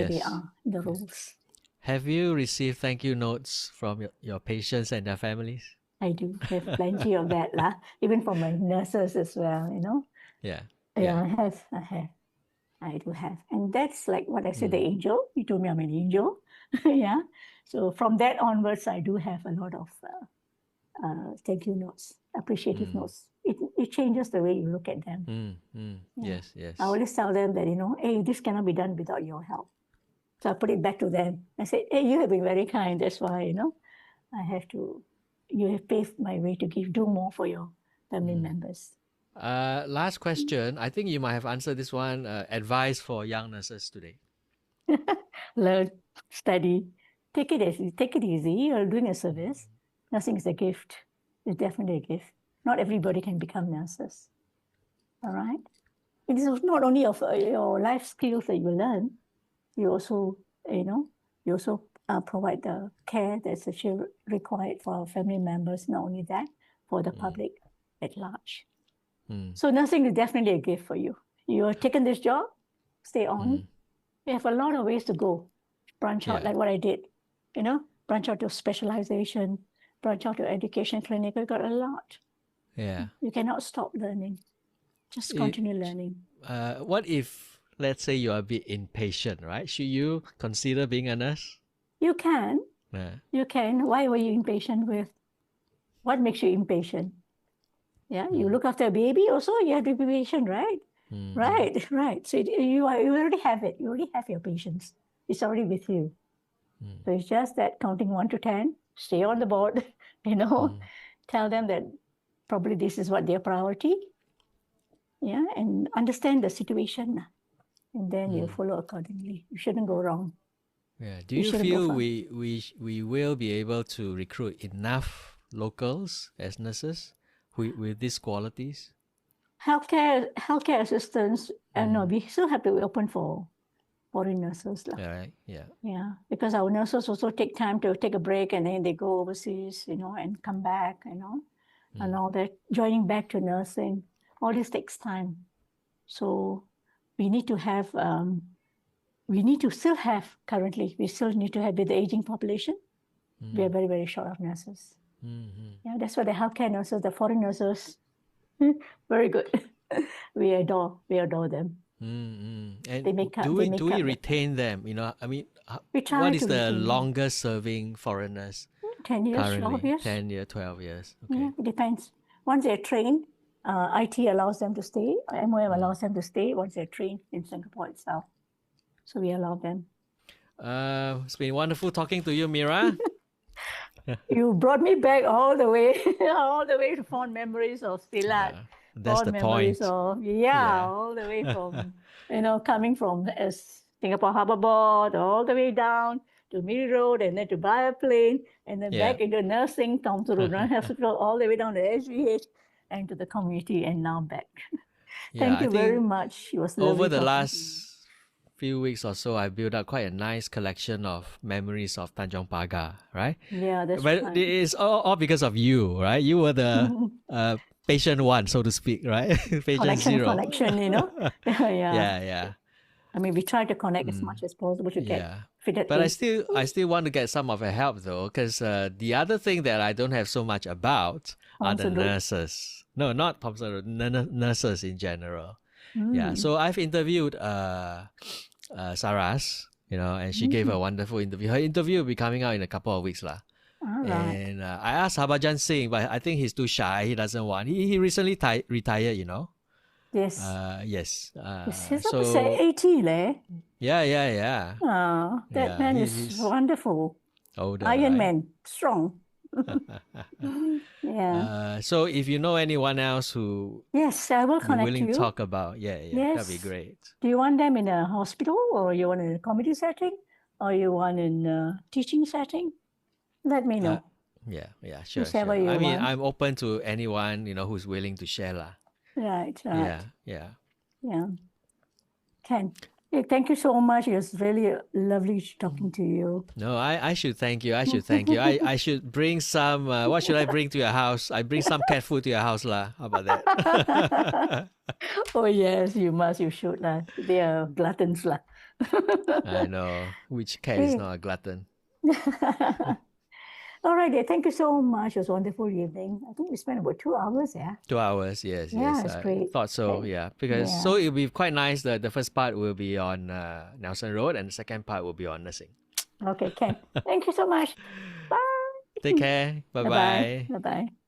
they are, in the roles. Have you received thank you notes from your patients and their families? I do have plenty of that, even from my nurses as well, Yeah. Yeah, I have. I do have. And that's like what I said, the angel. You told me I'm an angel. Yeah. So from that onwards, I do have a lot of thank you notes, appreciative notes. It changes the way you look at them. Yeah. Yes. I always tell them that, hey, this cannot be done without your help. So I put it back to them. I said, hey, you have been very kind. That's why, you have paved my way to do more for your family members. Last question. I think you might have answered this one. Advice for young nurses today. Learn, study, take it easy. You're doing a service. Nursing is a gift. It's definitely a gift. Not everybody can become nurses. All right? It is not only of your life skills that you learn. You also, provide the care that's actually required for our family members. Not only that, for the public at large. So nursing is definitely a gift for you. You have taken this job, stay on. You have a lot of ways to go. Branch out like what I did. Branch out to specialization, branch out to education clinic. You got a lot. Yeah. You cannot stop learning. Just continue learning. What if, let's say, you're a bit impatient, right? Should you consider being a nurse? You can. Yeah. You can. Why were you impatient with? What makes you impatient? Yeah, you look after a baby also, you have to be patient, right? Right. So you already have it. You already have your patience. It's already with you. So it's just that counting 1 to 10, stay on the board, tell them that probably this is what their priority. Yeah, and understand the situation. And then you follow accordingly. You shouldn't go wrong. Yeah. Do you feel we will be able to recruit enough locals as nurses with these qualities? Healthcare assistants, no, we still have to be open for foreign nurses. Right. Yeah. Yeah, because our nurses also take time to take a break and then they go overseas, and come back, and all that. Joining back to nursing, all this takes time. So we need to have, currently, we still need to have with the aging population. We are very, very short of nurses. Yeah, that's why the healthcare nurses, the foreign nurses, very good. We adore them. And They make up. do we retain them? I mean, what is the longest serving foreigners? 10 years, currently? 12 years. 10 years, 12 years. Okay. Yeah, it depends. Once they're trained, IT allows them to stay, MOM allows them to stay once they're trained in Singapore itself. So we allow them. It's been wonderful talking to you, Meera. You brought me back all the way to fond memories of Silat. That's the point. All the way from, coming from Singapore Harbour Board all the way down to Middle Road and then to buy a plane and then back into nursing, Tom Hospital, all the way down to SGH and to the community and now back. Thank you very much. It was lovely over the talking last few weeks or so, I built up quite a nice collection of memories of Tanjong Pagar, right? Yeah, that's But right. it's all because of you, right? You were the patient one, so to speak, right? Patient zero. Connection, Yeah. I mean, we try to connect as much as possible to get fitted But in. I still want to get some of your help though, because the other thing that I don't have so much about are the nurses. No, not Thompson Road, nurses in general. Yeah, so I've interviewed Saras, and she gave a wonderful interview. Her interview will be coming out in a couple of weeks. Right. And I asked Harbhajan Singh, but I think he's too shy. He doesn't want. He recently retired, Yes. Yes. He's almost 80, leh? Yeah. Oh, that man is wonderful. Older, Iron right? Man, strong. Yeah. So if you know anyone else who Yes, I will you're connect willing to you. talk about, that'd be Yes. great. Do you want them in a hospital, or you want in a community setting, or you want in a teaching setting? Let me know. Sure, Whichever sure. you I mean, want. I'm open to anyone, who's willing to share lah. Right, Yeah, right. yeah. Yeah. Ken, hey, thank you so much. It was really lovely talking to you. No, I should thank you. I should thank you. I should bring some. What should I bring to your house? I bring some cat food to your house lah. How about that? Oh, yes, you must. You should. They are gluttons. I know. Which cat is Hey. not a glutton? All right, dear. Thank you so much. It was a wonderful evening. I think we spent about 2 hours, yeah? 2 hours, yes, Yeah, yes. it's I great. thought so, Okay. yeah. Because Yeah. so it'll be quite nice. The first part will be on Nelson Road, and the second part will be on nursing. Okay, Ken. Thank you so much. Bye. Take care. Bye Bye-bye. bye. Bye-bye.